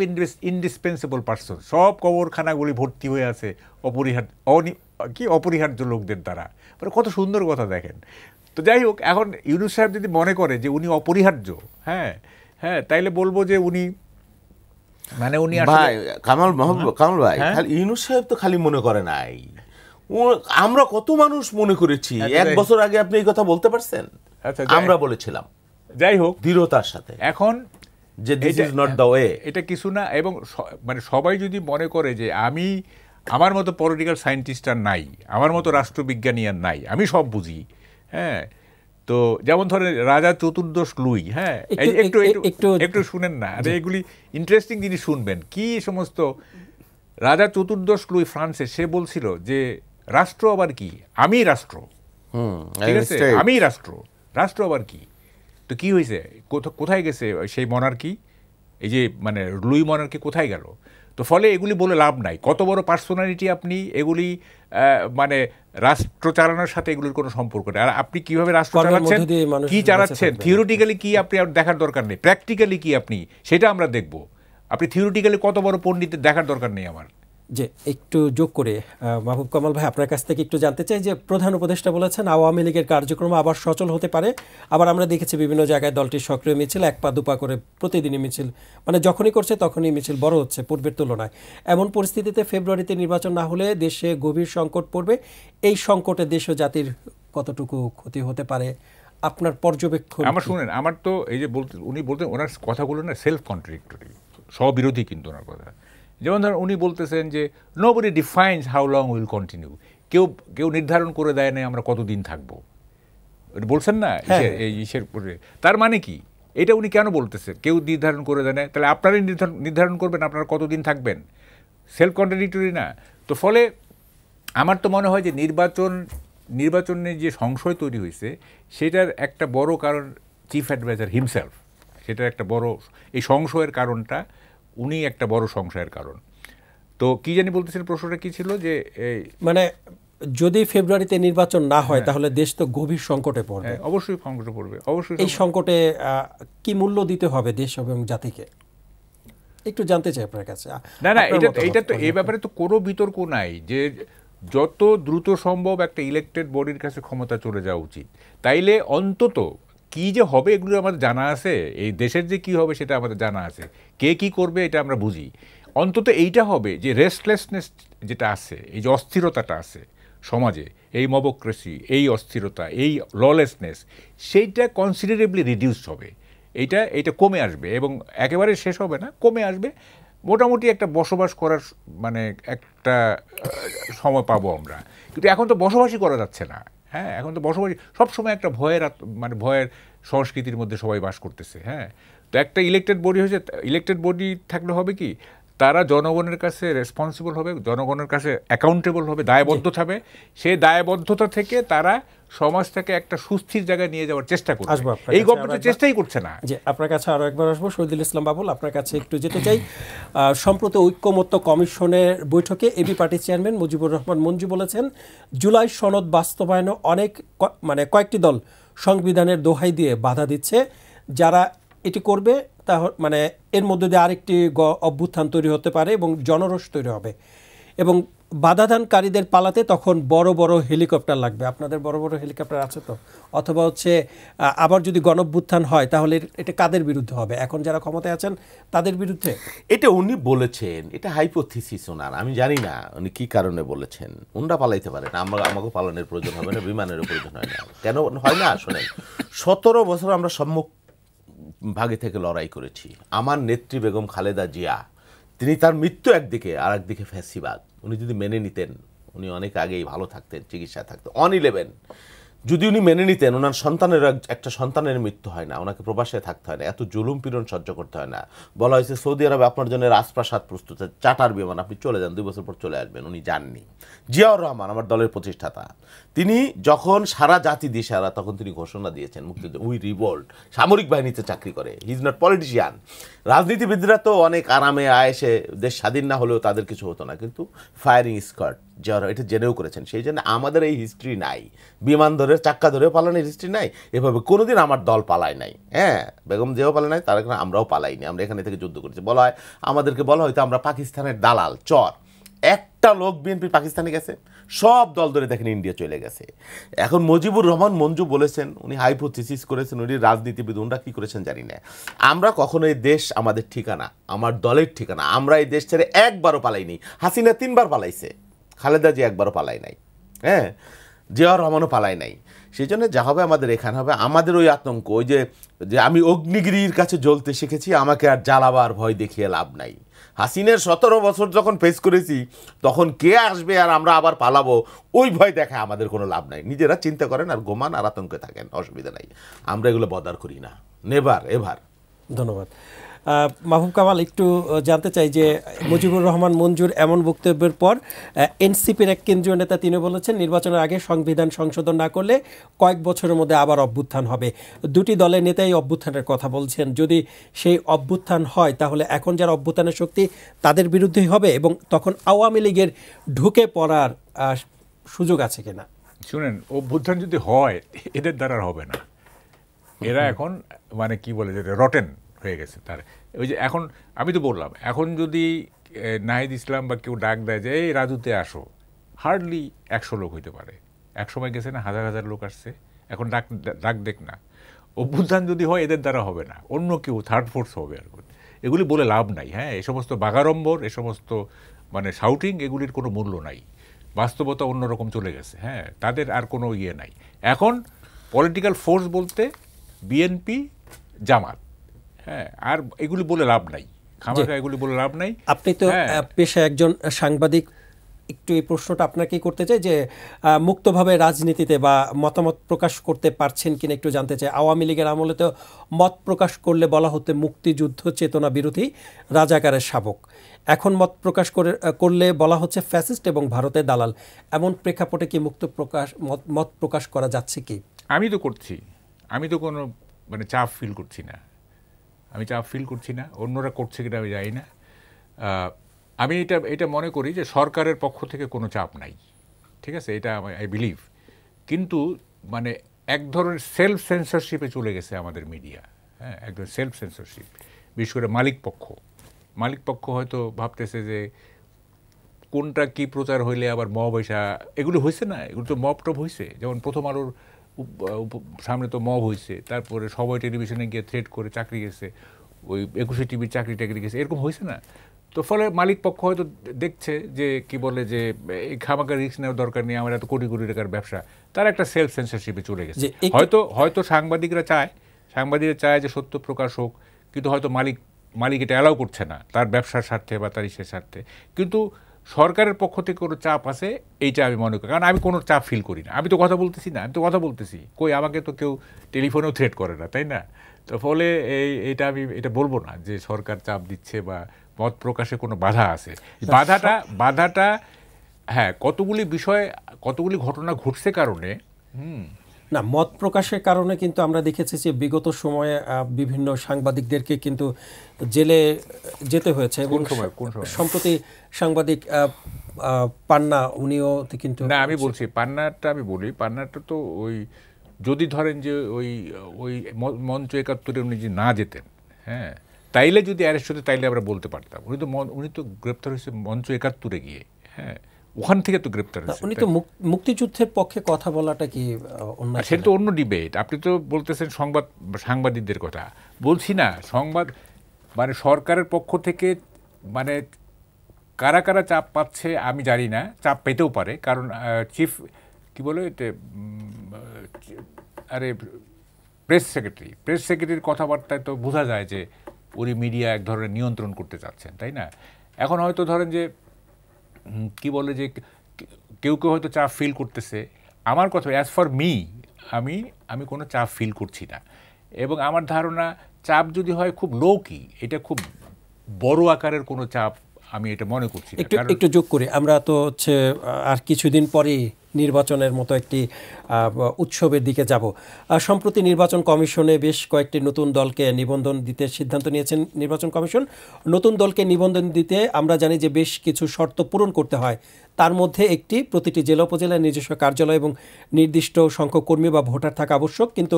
indispensable person. সব কবরখানাগুলি ভর্তি হয়ে আছে অপরিহার্য লোকদের দ্বারা। মানে কত সুন্দর কথা দেখেন। তো যাই হোক, এখন ইউনূস সাহেব যদি মনে করে যে উনি অপরিহার্য, হ্যাঁ হ্যাঁ, তাইলে বলবো যে উনি মানে উনি ভাই কামাল ভাই, ইউনূস সাহেব তো খালি মনে করে নাই, আমরা কত মানুষ মনে করেছি। 1 বছর আগে আপনি এই কথা বলতে পারছেন? আমরা বলেছিলাম, যাই হোক, দৃঢ়তার সাথে, এখন যে this is not the way, এটা কিছু না। এবং মানে সবাই যদি মনে করে যে আমার মতো পলিটিক্যাল সায়েন্টিস্ট আর নাই, আমার মতো রাষ্ট্রবিজ্ঞানী আর নাই, আমি সব বুঝি, হ্যাঁ, তো যেমন ধরেন রাজা চতুর্দশ লুই, হ্যাঁ, একটু শুনেন না, এগুলি ইন্টারেস্টিং জিনিস শুনবেন। কি সমস্ত রাজা চতুর্দশ লুই ফ্রান্সে, সে বলছিল যে রাষ্ট্র আবার কি, আমি রাষ্ট্র, ঠিক আছে, আমি রাষ্ট্র আবার কি। তো কি হয়েছে, কোথায় গেছে সেই মনার্কি, এই যে মানে লুই মনার্কি কোথায় গেল? তো ফলে এগুলি বলে লাভ নাই। কত বড় পার্সোনালিটি আপনি, এগুলি মানে রাষ্ট্র চালানোর সাথে এগুলির কোনো সম্পর্ক নেই। আর আপনি কিভাবে রাষ্ট্র চালাচ্ছেন, কি চালাচ্ছেন, থিওরিটিক্যালি কি আপনি দেখার দরকার নেই, প্র্যাকটিক্যালি কি আপনি, সেটা আমরা দেখব। আপনি থিওরিটিক্যালি কত বড় পণ্ডিতের দেখার দরকার নেই আমার। যে একটু যোগ করে মাহবুব কামাল ভাই, আপনার কাছ থেকে একটু জানতে চাই যে প্রধান উপদেষ্টা বলেছেন আওয়ামী লীগের কার্যক্রম আবার সচল হতে পারে। আবার আমরা দেখেছি বিভিন্ন জায়গায় দলটির সক্রিয় মিছিল 1 পা 2 পা করে প্রতিদিনই মিছিল, মানে যখনই করছে তখনই মিছিল বড় হচ্ছে পূর্বের তুলনায়। এমন পরিস্থিতিতে ফেব্রুয়ারিতে নির্বাচন না হলে দেশে গভীর সংকট পড়বে। এই সংকটে দেশ ও জাতির কতটুকু ক্ষতি হতে পারে আপনার পর্যবেক্ষণ? আমার শুনেন, আমার তো এই যে উনি বলতেন, ওনার কথাগুলো না সেলফ কন্ট্রাডিক্টরি, স্ববিরোধী কিন্তু ওনার কথা। যেমন ধরেন উনি বলতেছেন যে nobody defines how long will continue, কেউ নির্ধারণ করে দেয় না আমরা কতদিন থাকবো, বলছেন না ইসের পরে। তার মানে কি, এটা উনি কেন বলতেছেন কেউ নির্ধারণ করে দেয় না? তাহলে আপনারাই নির্ধারণ করবেন আপনারা কতদিন থাকবেন। সেলফ কন্ট্রাডিক্টরি না? তো ফলে আমার তো মনে হয় যে নির্বাচনে যে সংশয় তৈরি হয়েছে সেটার একটা বড় কারণ চিফ অ্যাডভাইজার হিমসেলফ। সেটার একটা বড়, এই সংশয়ের কারণটা উনি একটা বড় সংশয়ের কারণ। তো কি জানি বলতেছেন, প্রশ্নটা কি ছিল? যে মানে যদি ফেব্রুয়ারিতে নির্বাচন না হয় তাহলে দেশ তো গভীর সংকটে পড়বে। অবশ্যই সংকটে পড়বে, অবশ্যই। এই সংকটে কি মূল্য দিতে হবে দেশ এবং জাতিকে, একটু জানতে চাই আপনার কাছে। না, এটা তো এই ব্যাপারে তো কোনো বিতর্ক নাই যে যত দ্রুত সম্ভব একটা ইলেকটেড বডির কাছে ক্ষমতা চলে যাওয়া উচিত। তাইলে অন্তত কি যে হবে এগুলো আমাদের জানা আছে, এই দেশের যে কি হবে সেটা আমাদের জানা আছে, কে কি করবে এটা আমরা বুঝি। অন্তত এইটা হবে যে রেস্টলেসনেস যেটা আছে, এই যে অস্থিরতাটা আছে সমাজে, এই মবক্রেসি, এই অস্থিরতা, এই ললেসনেস, সেইটা কনসিডারেবলি রিডিউসড হবে। এইটা কমে আসবে এবং একেবারে শেষ হবে না, কমে আসবে। মোটামুটি একটা বসবাস করার মানে একটা সময় পাবো আমরা। কিন্তু এখন তো বসবাসই করা যাচ্ছে না। হ্যাঁ, এখন তো বসবাসী সবসময় একটা ভয়ের সংস্কৃতির মধ্যে সবাই বাস করতেছে। হ্যাঁ, তো একটা ইলেকটেড বডি হয়েছে, ইলেকটেড বডি থাকলে হবে কি, তারা জনগণের কাছে রেসপন্সিবল হবে, জনগণের কাছে অ্যাকাউন্টেবল হবে, দায়বদ্ধ থাকবে। সেই দায়বদ্ধতা থেকে তারা সমাজটাকে একটা সুস্থির জায়গায় নিয়ে যাওয়ার চেষ্টা করবে। এই গভর্নমেন্ট চেষ্টাই করছে না। যে আপনার কাছে আরও একবার আসবো, শহীদুল ইসলাম বাবুল, আপনার কাছে একটু যেতে চাই। সম্প্রতি ঐক্যমত্য কমিশনের বৈঠকে এবি পার্টির চেয়ারম্যান মুজিবুর রহমান মঞ্জু বলেছেন জুলাই সনদ বাস্তবায়নে কয়েকটি দল সংবিধানের দোহাই দিয়ে বাধা দিচ্ছে, যারা এটি করবে তা মানে এর মধ্যে দিয়ে আরেকটি অভ্যুত্থান তৈরি হতে পারে এবং জনরোষ তৈরি হবে, এবং বাধাদানকারীদের পালাতে তখন বড় বড় হেলিকপ্টার লাগবে। আপনাদের বড় বড় হেলিকপ্টার আছে তো? অথবা আবার যদি গণঅভ্যুত্থান হয় তাহলে এটা কাদের বিরুদ্ধে হবে? এখন যারা ক্ষমতায় আছেন তাদের বিরুদ্ধে? এটা উনি বলেছেন, এটা হাইপোথিসিস ওনার, আমি জানি না উনি কি কারণে বলেছেন। উনরা পালাইতে পারে না, আমাকে পালানোর প্রয়োজন হবে না, বিমানেরও প্রয়োজন হয় না। কেন হয় না? শোনেন, 17 বছর আমরা সম্মুখ ভাগে থেকে লড়াই করেছি। আমার নেত্রী বেগম খালেদা জিয়া, তিনি তার মৃত্যু একদিকে, আর একদিকে ফ্যাসিবাদ, উনি যদি মেনে নিতেন উনি অনেক আগেই ভালো থাকতেন, চিকিৎসায় থাকতেন। অন 11 যদি উনি মেনে নিতেন, ওনার একটা সন্তানের মৃত্যু হয় না, ওনাকে প্রবাসে থাকতে হয় না, এত জুলুম পীড়ন সহ্য করতে হয় না। বলা হয়েছে সৌদি আরবে আপনার জন্য রাজপ্রাসাদ প্রস্তুত, চার্টার বিমান, আপনি চলে যান, 2 বছর পর চলে আসবেন। উনি যাননি। জিয়াউর রহমান আমার দলের প্রতিষ্ঠাতা, তিনি যখন সারা জাতি দিশেহারা, তখন তিনি ঘোষণা দিয়েছেন মুক্তিযুদ্ধ, উই রিভোল্ট, সামরিক বাহিনীতে চাকরি করে। He is not politician. রাজনীতিবিদরা তো অনেক আরামে আয়েসে, দেশ স্বাধীন না হলেও তাদের কিছু হতো না, কিন্তু ফায়ারিং স্কোয়াড যারা এটা জেনেও করেছেন। সেই জন্য আমাদের এই হিস্ট্রি নাই, বিমান ধরে চাক্কা ধরে পালানোর হিস্ট্রি নাই, এভাবে কোনোদিন আমার দল পালায় নাই। হ্যাঁ, বেগম জিয়াও পালায় নাই, তার কারণে আমরাও পালাইনি, আমরা এখানে থেকে যুদ্ধ করেছি। বলা হয়, আমাদেরকে বলা হয়তো আমরা পাকিস্তানের দালাল, চর। একটা লোক বিএনপি পাকিস্তানে গেছে, সব দল ধরে দেখেন ইন্ডিয়া চলে গেছে। এখন মুজিবুর রহমান মঞ্জু বলেছেন, উনি হাইপোথিসিস করেছেন, উনি রাজনীতিবিদ, উনরা কী করেছেন জানি না। আমরা কখনো এই দেশ আমাদের ঠিকানা, আমার দলের ঠিকানা, আমরা এই দেশ ছেড়ে একবারও পালাইনি। হাসিনা 3 বার পালাইছে, খালেদা জি একবারও পালায় নাই, হ্যাঁ, জিয়াউর রহমানও পালায় নাই। সেই জন্য যা হবে আমাদের এখানে হবে। আমাদের ওই আতঙ্ক, ওই যে আমি অগ্নিগিরির কাছে জ্বলতে শিখেছি, আমাকে আর জ্বালাবার ভয় দেখিয়ে লাভ নাই। হাসিনের 17 বছর যখন ফেস করেছি, তখন কে আসবে আর আমরা আবার পালাবো, ওই ভয় দেখা আমাদের কোনো লাভ নাই। নিজেরা চিন্তা করেন আর ঘুমান আর আতঙ্কে থাকেন, অসুবিধা নাই, আমরা এগুলো বদার করি না, নেভার এভার। ধন্যবাদ। মাহবুব কামাল, একটু জানতে চাই যে মুজিবুর রহমান মঞ্জুর এমন বক্তব্যের পর এনসিপির এক কেন্দ্রীয় নেতা তিনি বলেছেন, নির্বাচনের আগে সংবিধান সংশোধন না করলে কয়েক বছরের মধ্যে আবার অভ্যুত্থান হবে। দুটি দলের নেতাই অভ্যুত্থানের কথা বলছেন। যদি সেই অভ্যুত্থান হয়, তাহলে এখন যারা অভ্যুত্থানের শক্তি তাদের বিরুদ্ধেই হবে, এবং তখন আওয়ামী লীগের ঢুকে পড়ার সুযোগ আছে কিনা? শুনেন, অভ্যুত্থান যদি হয়, এদের দ্বারা হবে না। এরা এখন মানে কি বলে, যে রটেন হয়ে গেছে। তার ওই যে এখন আমি তো বললাম, এখন যদি নাহিদ ইসলাম বা কেউ ডাক দেয় যে এই রাজুতে আসো, হার্ডলি 100 লোক হইতে পারে। এক সময় গেছে না, হাজার হাজার লোক আসছে। এখন ডাক দেখ না। অভ্যুত্থান যদি হয়, এদের দ্বারা হবে না, অন্য কেউ থার্ড ফোর্স হবে। আর এগুলি বলে লাভ নাই। হ্যাঁ, এ সমস্ত বাগাড়ম্বর, এ সমস্ত মানে শাউটিং, এগুলির কোনো মূল্য নাই। বাস্তবতা অন্যরকম চলে গেছে। হ্যাঁ, তাদের আর কোনো ইয়ে নাই। এখন পলিটিক্যাল ফোর্স বলতে বিএনপি, জামাত। হ্যাঁ, আর এগুলি বলে লাভ নাই, খামাখা এগুলি বলে লাভ নাই। আপনি তো পেশায় একজন সাংবাদিক, একটু এই প্রশ্নটা আপনাকেই করতে চাই যে মুক্তভাবে রাজনীতিতে বা মতামত প্রকাশ করতে পারছেন কিনা একটু জানতে চাই। আওয়ামী লীগের আমলে তো মত প্রকাশ করলে বলা হতো মুক্তিযুদ্ধ চেতনা বিরোধী, রাজাকারের শাবক। এখন মত প্রকাশ করলে বলা হচ্ছে ফ্যাসিস্ট এবং ভারতের দালাল। এমন প্রেক্ষাপটে কি মত প্রকাশ করা যাচ্ছে কি? আমি তো করছি, আমি তো কোনো মানে চাপ ফিল করছি না। আমি চাপ ফিল করছি না, অন্যরা করছে কিনা আমি জানি না। আমি এটা মনে করি যে সরকারের পক্ষ থেকে কোনো চাপ নাই, ঠিক আছে, এটা আই বিলিভ। কিন্তু মানে এক ধরনের সেলফ সেন্সরশিপে চলে গেছে আমাদের মিডিয়া। হ্যাঁ, একদম সেলফ সেন্সরশিপ। বিশেষ করে মালিক পক্ষ হয়তো ভাবতেছে যে কোনটা কি প্রচার হইলে আবার মব হইসা, এগুলো হয়েছে না, এগুলো তো মব টপ হয়েছে। যেমন প্রথম আলোর সামনে তো মব হয়েছে, তারপরে সবাই টেলিভিশনে গিয়ে থ্রেট করে চাকরি গেছে, ওই 21 টিভির চাকরি গেছে, এরকম হয়েছে না। তো ফলে মালিক পক্ষ হয়তো দেখছে যে কি বলে যে এই খামাকা রিস্ক নেওয়ার দরকার নেই, আমার এত কোটি কোটি টাকার ব্যবসা, তার একটা সেলফ সেন্সরশিপে চলে গেছে। হয়তো সাংবাদিকরা চায় যে সত্য প্রকাশ হোক, কিন্তু হয়তো মালিক এটা অ্যালাউ করছে না, তার ব্যবসার স্বার্থে বা তার ইসের স্বার্থে। কিন্তু সরকারের পক্ষ থেকে কোনো চাপ আছে, এইটা আমি মনে করি। কারণ আমি কোনো চাপ ফিল করি না, আমি তো কথা বলতেছি, কই আমাকে তো কেউ টেলিফোনেও থ্রেট করে না, তাই না? তো ফলে আমি এটা বলবো না যে সরকার চাপ দিচ্ছে বা মত প্রকাশে কোনো বাধা আছে। বাধাটা হ্যাঁ, কতগুলি ঘটনা ঘটছে কারণে। না, মত প্রকাশের কারণে কিন্তু আমরা দেখেছি যে বিগত সময়ে বিভিন্ন সাংবাদিকদেরকে কিন্তু জেলে যেতে হয়েছে। কোন সময়? সম্প্রতি সাংবাদিক পান্না, উনিও কিন্তু না, আমি বলছি পান্নাটা তো ওই যদি ধরেন যে ওই মঞ্চ 71-এ উনি যদি না যেতেন, হ্যাঁ, তাইলে যদি অ্যারেস্ট হতে, তাইলে আমরা বলতে পারতাম। উনি তো গ্রেপ্তার হয়েছে মঞ্চ 71-এ গিয়ে। হ্যাঁ, ওখান থেকে তো গ্রেপ্তার হয়েছে। উনি তো মুক্তিযুদ্ধের পক্ষে কথা বলাটা কি অন্য? সেটা তো অন্য ডিবেট। আপনি তো বলতেছেন সাংবাদিকদের কথা, বলছি না। সংবাদ মানে সরকারের পক্ষ থেকে মানে কারা কারা চাপ পাচ্ছে আমি জানি না, চাপ পেতেও পারে। কারণ চিফ কি বলে প্রেস সেক্রেটারির কথাবার্তায় তো বোঝা যায় যে উনি মিডিয়া এক ধরনের নিয়ন্ত্রণ করতে চাচ্ছেন, তাই না? এখন হয়তো ধরেন যে কি বলে যে কেউ কেউ হয়তো চাপ ফিল করতেছে। আমার কথা অ্যাজ ফর মি, আমি কোনো চাপ ফিল করছি না। এবং আমার ধারণা চাপ যদি হয় খুব লো কি, এটা খুব বড় আকারের কোনো চাপ আমি এটা মনে করছি না। একটু যোগ করি, আমরা তো হচ্ছে আর কিছুদিন পরেই নির্বাচনের মতো একটি উৎসবের দিকে যাব। সম্প্রতি নির্বাচন কমিশনে বেশ কয়েকটি নতুন দলকে নিবন্ধন দিতে সিদ্ধান্ত নিয়েছেন নির্বাচন কমিশন। নতুন দলকে নিবন্ধন দিতে আমরা জানি যে বেশ কিছু শর্ত পূরণ করতে হয়। তার মধ্যে একটি, প্রতিটি জেলা উপজেলায় নিজস্ব কার্যালয় এবং নির্দিষ্ট সংখ্যক কর্মী বা ভোটার থাকা আবশ্যক। কিন্তু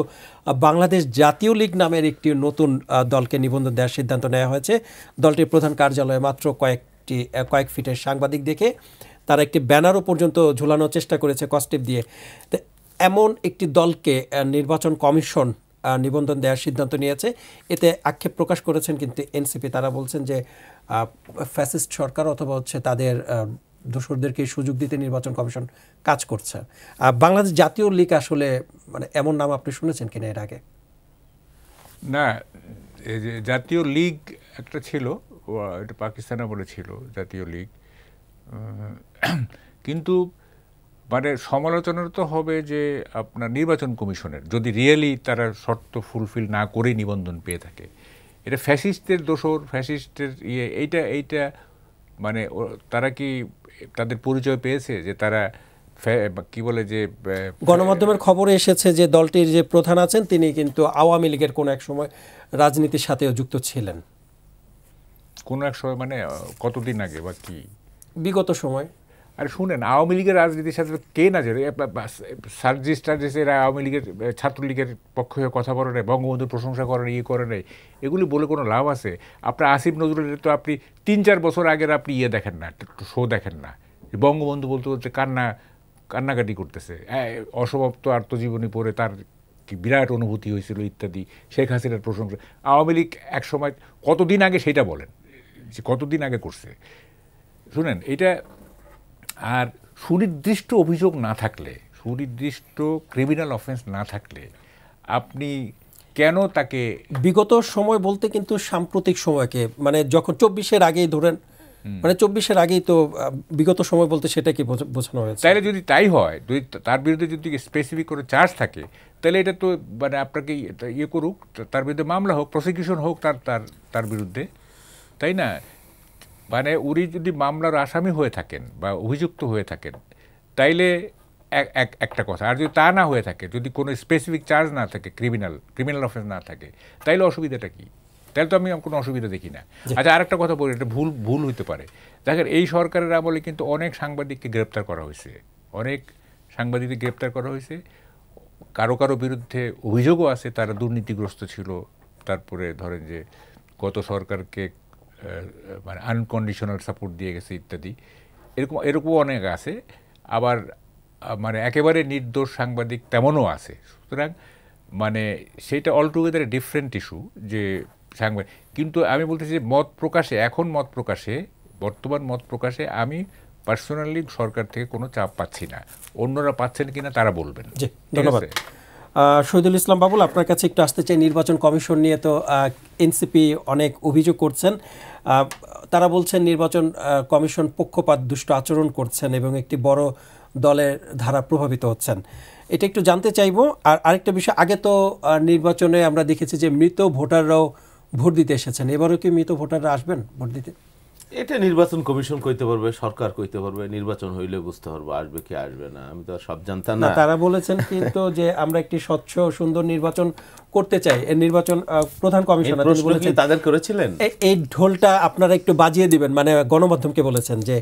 বাংলাদেশ জাতীয় লীগ নামের একটি নতুন দলকে নিবন্ধন দেওয়ার সিদ্ধান্ত নেওয়া হয়েছে। দলটির প্রধান কার্যালয়ে মাত্র কয়েক ফিটের সাংবাদিক দেখে তারা একটি ব্যানারও পর্যন্ত ঝুলানোর চেষ্টা করেছে কস্টেপ দিয়ে। তো এমন একটি দলকে নির্বাচন কমিশন নিবন্ধন দেওয়ার সিদ্ধান্ত নিয়েছে। এতে আক্ষেপ প্রকাশ করেছেন কিন্তু এনসিপি। তারা বলছেন যে ফ্যাসিস্ট সরকার অথবা হচ্ছে তাদের দোসরদেরকে সুযোগ দিতে নির্বাচন কমিশন কাজ করছে। বাংলাদেশ জাতীয় লীগ আসলে মানে এমন নাম আপনি শুনেছেন কিনা এর আগে? না, এই যে জাতীয় লীগ একটা ছিল, এটা পাকিস্তান আমলে ছিল জাতীয় লীগ, কিন্তু মানে সমালোচনা তো হবে যে আপনার নির্বাচন কমিশনের, যদি রিয়েলি তারা শর্ত ফুলফিল না করেই নিবন্ধন পেয়ে থাকে। এটা ফ্যাসিস্টদের দোসর, ফ্যাসিস্টের এইটা মানে তারা কি তাদের পরিচয় পেয়েছে যে তারা কি বলে যে গণমাধ্যমের খবরে এসেছে যে দলটির যে প্রধান আছেন তিনি কিন্তু আওয়ামী লীগের কোনো এক সময় রাজনীতির সাথেও যুক্ত ছিলেন। কোনো এক সময় মানে কতদিন আগে বা কি বিগত সময়? আরে শুনেন, আওয়ামী লীগের রাজনীতির সাথে কে না জানে? সার্জিস টার্জিস এরা আওয়ামী লীগের ছাত্রলীগের পক্ষে কথা বলে নেয়, বঙ্গবন্ধুর প্রশংসা করে নেয়, করে নেয়। এগুলি বলে কোনো লাভ আছে? আপনার আসিফ নজরুলের তো আপনি 3-4 বছর আগের আপনি দেখেন না, শো দেখেন না, বঙ্গবন্ধু বলতে বলতে কান্নাকাটি করতেছে, অসমাপ্ত আত্মজীবনী পড়ে তার কি বিরাট অনুভূতি হয়েছিল ইত্যাদি, শেখ হাসিনার প্রশংসা। আওয়ামী লীগ এক সময় কতদিন আগে সেটা বলেন, যে কতদিন আগে করছে। শুনেন, এটা আর সুনির্দিষ্ট অভিযোগ না থাকলে, সুনির্দিষ্ট ক্রিমিনাল অফেন্স না থাকলে আপনি কেন তাকে বিগত সময় বলতে কিন্তু সাম্প্রতিক সময়কে মানে যখন 24-এর আগেই ধরেন, মানে 24-এর আগেই তো বিগত সময় বলতে সেটা কি বোঝানো হয়েছে? তাইলে যদি তাই হয়, যদি তার বিরুদ্ধে যদি স্পেসিফিক করে চার্জ থাকে, তাহলে এটা তো মানে আপনাকে করুক, তার বিরুদ্ধে মামলা হোক, প্রসিকিউশন হোক তার বিরুদ্ধে, তাই না? মানে উনি যদি মামলার আসামি হয়ে থাকেন বা অভিযুক্ত হয়ে থাকেন তাইলে একটা কথা। আর যদি তা না হয়ে থাকে, যদি কোনো স্পেসিফিক চার্জ না থাকে, ক্রিমিনাল অফেন্স না থাকে, তাইলে অসুবিধাটা কি? তাহলে তো আমি কোনো অসুবিধা দেখি না। আচ্ছা, আরেকটা কথা বলি, এটা ভুল হইতে পারে। দেখেন, এই সরকারের আমলে কিন্তু অনেক সাংবাদিককে গ্রেপ্তার করা হয়েছে, অনেক সাংবাদিককে গ্রেপ্তার করা হয়েছে। কারো বিরুদ্ধে অভিযোগও আছে তারা দুর্নীতিগ্রস্ত ছিল। তারপরে ধরেন যে গত সরকারকে মানে আনকন্ডিশনাল সাপোর্ট দিয়ে গেছে ইত্যাদি, এরকম অনেক আছে। আবার মানে একেবারে নির্দোষ সাংবাদিক তেমনও আছে। সুতরাং মানে সেটা অলটুগেদার ডিফারেন্ট ইস্যু যে সাংবাদিক। কিন্তু আমি বলতেছি যে বর্তমান মত প্রকাশে আমি পার্সোনালি সরকার থেকে কোনো চাপ পাচ্ছি না। অন্যরা পাচ্ছেন কিনা তারা বলবেন। জি, ধন্যবাদ। শহীদুল ইসলাম বাবুল, আপনার কাছে একটু আসতে চাই। নির্বাচন কমিশন নিয়ে তো এনসিপি অনেক অভিযোগ করছেন। তারা বলছেন নির্বাচন কমিশন পক্ষপাত দুষ্ট আচরণ করছেন এবং একটি বড় দলের ধারা প্রভাবিত হচ্ছেন। এটা একটু জানতে চাইবো। আর আরেকটা বিষয়, আগে তো নির্বাচনে আমরা দেখেছি যে মৃত ভোটাররাও ভোট দিতে এসেছেন। এবারও কি মৃত ভোটাররা আসবেন ভোট দিতে? এটা নির্বাচন কমিশন কইতে পারবে, সরকার কইতে পারবে, নির্বাচন হইলে বুঝতে পারবো আসবে কি আসবে না। আমি তো আর সব জানতাম না। তারা বলেছেন কিন্তু যে আমরা একটি স্বচ্ছ সুন্দর নির্বাচন করতে চাই। এই নির্বাচন প্রধান কমিশনার বলেছেন, তাদের করেছিলেন এই ঢোলটা আপনারা একটু বাজিয়ে দিবেন, মানে গণমাধ্যমকে বলেছেন যে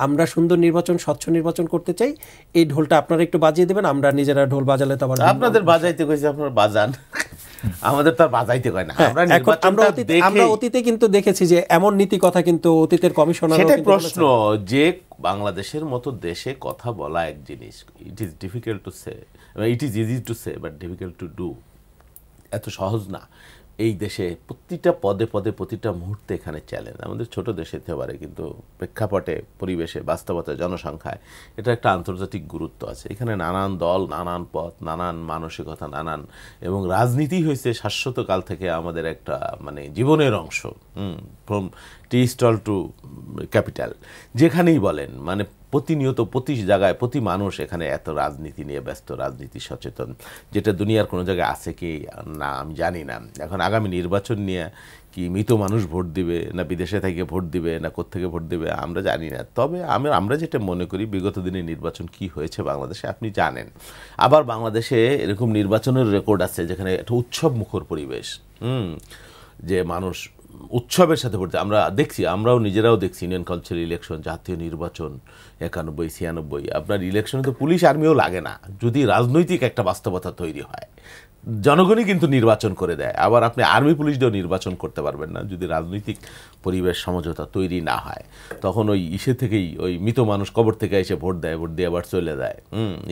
আমরা সুন্দর নির্বাচন, স্বচ্ছ নির্বাচন করতে চাই, এই ঢোলটা আপনারা একটু বাজিয়ে দিবেন। আমরা নিজেরা ঢোল বাজালে তো আবার আপনাদের বাজাইতে কইছে, আপনারা বাজান, আমাদের তো আর বাজাইতে কয় না। আমরা অতীতে কিন্তু দেখেছি যে এমন নীতি কথা কিন্তু অতীতের কমিশনার। সেটা প্রশ্ন যে বাংলাদেশের মতো দেশে কথা বলা এক জিনিস, it is difficult to say, it is easy to say but difficult to do. এত সহজ না। এই দেশে প্রতিটা পদে পদে প্রতিটা মুহূর্তে এখানে চ্যালেঞ্জ। আমাদের ছোট দেশ হতে পারে, কিন্তু প্রেক্ষাপটে, পরিবেশে, বাস্তবতায়, জনসংখ্যায় এটা একটা আন্তর্জাতিক গুরুত্ব আছে। এখানে নানান দল, নানান পথ, নানান মানসিকতা, এবং রাজনীতি হয়েছে শাশ্বতকাল থেকে আমাদের একটা মানে জীবনের অংশ। টি স্টল টু ক্যাপিটাল, যেখানেই বলেন মানে প্রতিনিয়ত প্রতি জায়গায় প্রতি মানুষ এখানে এত রাজনীতি নিয়ে ব্যস্ত, রাজনীতি সচেতন, যেটা দুনিয়ার কোনো জায়গায় আছে কি না আমি জানি না। এখন আগামী নির্বাচন নিয়ে কি মৃত মানুষ ভোট দিবে, না বিদেশে থেকে ভোট দিবে, না কোত্থেকে ভোট দিবে আমরা জানি না। তবে আমরা যেটা মনে করি বিগত দিনে নির্বাচন কি হয়েছে বাংলাদেশে আপনি জানেন। আবার বাংলাদেশে এরকম নির্বাচনের রেকর্ড আছে যেখানে একটা উৎসব মুখর পরিবেশ, যে মানুষ উৎসবের সাথে ভোট, আমরা দেখছি, আমরাও নিজেরাও দেখছি ইউনিয়ন কাউন্সিল ইলেকশন, জাতীয় নির্বাচন 91, 96, আপনার ইলেকশনে তো পুলিশ আর্মিও লাগে না যদি রাজনৈতিক একটা বাস্তবতা তৈরি হয়। জনগণই কিন্তু নির্বাচন করে দেয়। আবার আপনি আর্মি পুলিশ দিয়েও নির্বাচন করতে পারবেন না যদি রাজনৈতিক পরিবেশ সমঝোতা তৈরি না হয়। তখন ওই থেকেই ওই মৃত মানুষ কবর থেকে এসে ভোট দেয়, ভোট দিয়ে আবার চলে যায়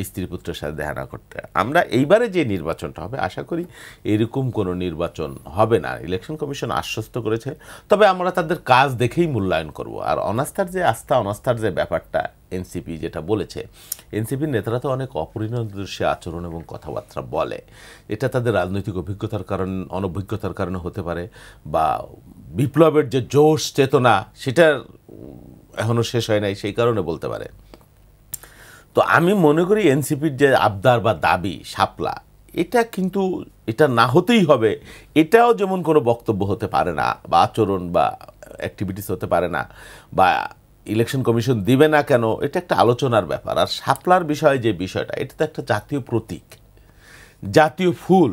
স্ত্রী পুত্রের সাথে দেখা না করতে। আমরা এইবারে যে নির্বাচনটা হবে আশা করি এরকম কোনো নির্বাচন হবে না, ইলেকশন কমিশন আশ্বস্ত করেছে। তবে আমরা তাদের কাজ দেখেই মূল্যায়ন করব। আর অনাস্থার যে অনাস্থার যে ব্যাপারটা এনসিপি যেটা বলেছে, এনসিপির নেতারা তো অনেক অপরিণতদর্শী আচরণ এবং কথাবার্তা বলে। এটা তাদের রাজনৈতিক অভিজ্ঞতার কারণে, অনভিজ্ঞতার কারণে হতে পারে, বা বিপ্লবের যে জোশ চেতনা সেটা এখনো শেষ হয় নাই সেই কারণে বলতে পারে। তো আমি মনে করি এনসিপির যে আবদার বা দাবি শাপলা, এটা কিন্তু এটা না হতেই হবে, এটাও যেমন কোনো বক্তব্য হতে পারে না, বা আচরণ বা অ্যাক্টিভিটিস হতে পারে না, বা ইলেকশন কমিশন দিবে না কেন, এটা একটা আলোচনার ব্যাপার। আর শাপলার বিষয়ে যে বিষয়টা, এটা তো একটা জাতীয় প্রতীক, জাতীয় ফুল।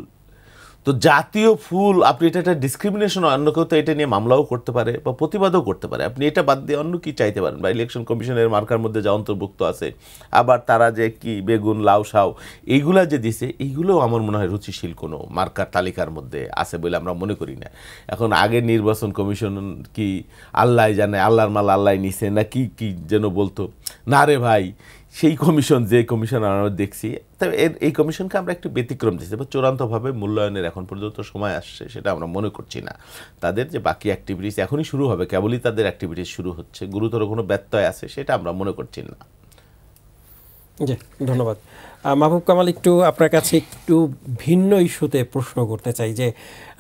তো জাতীয় ফুল আপনি এটা একটা ডিসক্রিমিনেশন, অন্য কেউ তো এটা নিয়ে মামলাও করতে পারে বা প্রতিবাদও করতে পারে। আপনি এটা বাদ দিয়ে অন্য কি চাইতে পারেন? বা ইলেকশন কমিশনের মার্কার মধ্যে যা অন্তর্ভুক্ত আছে, আবার তারা যে কি বেগুন লাউ সাউ এইগুলা যে দিছে, এইগুলোও আমার মনে হয় রুচিশীল কোনো মার্কার তালিকার মধ্যে আছে বলে আমরা মনে করি না। এখন আগের নির্বাচন কমিশন কি আল্লাহ জানে, আল্লাহর মাল আল্লাহ নিছে না কি কি যেন বলতো, না রে ভাই, সেই কমিশন যে কমিশন আমরা দেখছি, তবে এই কমিশনকে আমরা একটু ব্যতিক্রম দিচ্ছি বা চূড়ান্তভাবে মূল্যায়নের এখন পর্যন্ত সময় আসছে সেটা আমরা মনে করছি না। তাদের যে বাকি অ্যাক্টিভিটিস এখনই শুরু হবে, কেবলই তাদের অ্যাক্টিভিটিস শুরু হচ্ছে, গুরুতর কোনো ব্যত্যয় আছে সেটা আমরা মনে করছি না। জি, ধন্যবাদ। মাহবুব কামাল, একটু আপনার কাছে একটু ভিন্ন ইস্যুতে প্রশ্ন করতে চাই যে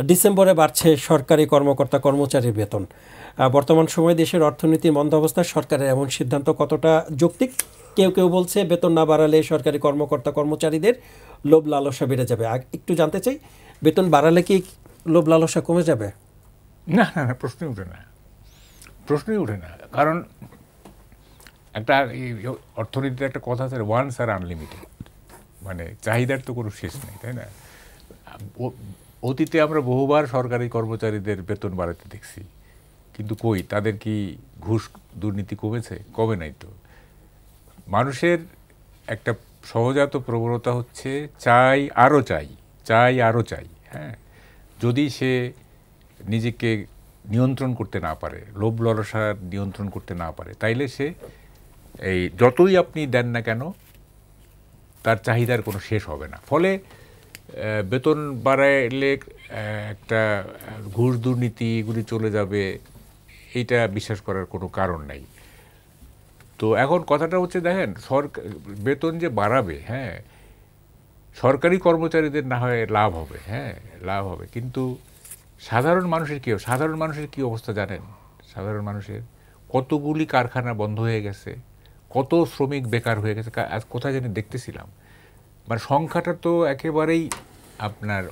ডিসেম্বরে বাড়ছে সরকারি কর্মকর্তা কর্মচারীর বেতন। বর্তমান সময়ে দেশের অর্থনীতির মন্দা অবস্থায় সরকারের এমন সিদ্ধান্ত কতটা যৌক্তিক? কেউ কেউ বলছে বেতন না বাড়ালে সরকারি কর্মকর্তা কর্মচারীদের লোভ লালসা বেড়ে যাবে। একটু জানতে চাই, বেতন বাড়ালে কি লোভ লালসা কমে যাবে? না না না, প্রশ্নই ওঠে না। কারণ একটা অর্থনীতিতে একটা কথা আছে, ওয়ান্টস আর আনলিমিটেড, মানে চাহিদার তো কোনো শেষ নেই, তাই না? অতীতে আমরা বহুবার সরকারি কর্মচারীদের বেতন বাড়াতে দেখছি, কিন্তু কই তাদের কি ঘুষ দুর্নীতি কমেছে? কমে নাই তো। মানুষের একটা সহজাত প্রবণতা হচ্ছে চাই আরও চাই। হ্যাঁ, যদি সে নিজেকে নিয়ন্ত্রণ করতে না পারে, লোভ লালসা নিয়ন্ত্রণ করতে না পারে, তাইলে সে এই যতই আপনি দেন না কেন তার চাহিদার কোনো শেষ হবে না। ফলে বেতন বাড়াইলে একটা ঘুষ দুর্নীতি এগুলি চলে যাবে, এইটা বিশ্বাস করার কোনো কারণ নাই। তো এখন কথাটা হচ্ছে, দেখেন, বেতন যে বাড়াবে, হ্যাঁ, সরকারি কর্মচারীদের না হয় লাভ হবে, হ্যাঁ লাভ হবে, কিন্তু সাধারণ মানুষের কি অবস্থা জানেন? সাধারণ মানুষের কতগুলি কারখানা বন্ধ হয়ে গেছে, কত শ্রমিক বেকার হয়ে গেছে। আজ কোথায় জানি দেখতেছিলাম, মানে সংখ্যাটা তো একেবারেই আপনার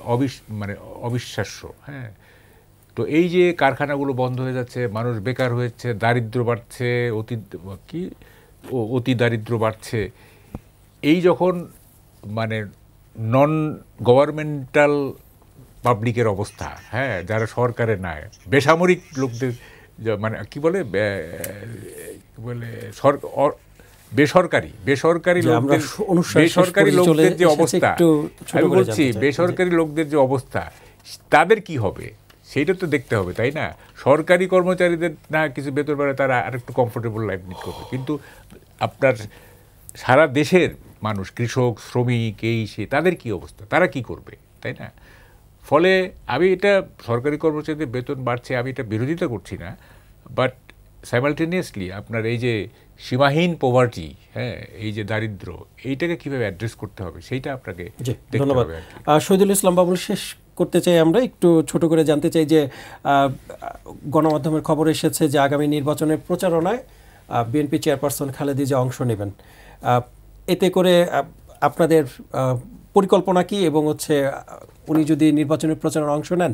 অবিশ্বাস্য। হ্যাঁ, তো এই যে কারখানাগুলো বন্ধ হয়ে যাচ্ছে, মানুষ বেকার হয়েছে, দারিদ্র বাড়ছে, অতি দারিদ্র বাড়ছে, এই যখন মানে নন গভর্নমেন্টাল পাবলিকের অবস্থা, হ্যাঁ, যারা সরকারের না, বেসামরিক লোকদের, মানে কি বলে বেসরকারি লোকদের যে অবস্থা, আমি বলছি বেসরকারি লোকদের যে অবস্থা, তাদের কি হবে সেইটা তো দেখতে হবে, তাই না? সরকারি কর্মচারীদের না কিছু বেতন বাড়ে, তারা আরেকটু কমফোর্টেবল লাইফ লিড করবে, কিন্তু আপনার সারা দেশের মানুষ, কৃষক, শ্রমিক, তাদের কি অবস্থা, তারা কি করবে, তাই না? ফলে আমি এটা সরকারি কর্মচারীদের বেতন বাড়ছে, আমি এটা বিরোধিতা করছি না, বাট সাইমালটেনিয়াসলি আপনার এই যে সীমাহীন পোভার্টি, হ্যাঁ, এই যে দারিদ্র্য, এইটাকে কীভাবে অ্যাড্রেস করতে হবে সেইটা আপনাকে দেখতে হবে। শহীদুল ইসলাম বাবুল, শেষ করতে চাই আমরা একটু ছোট করে জানতে চাই যে গণমাধ্যমের খবর এসেছে যে আগামী নির্বাচনের প্রচারণায় বিএনপি চেয়ারপারসন খালেদা জিয়া অংশ নেবেন। এতে করে আপনাদের পরিকল্পনা কি, এবং হচ্ছে উনি যদি নির্বাচনের প্রচারণায় অংশ নেন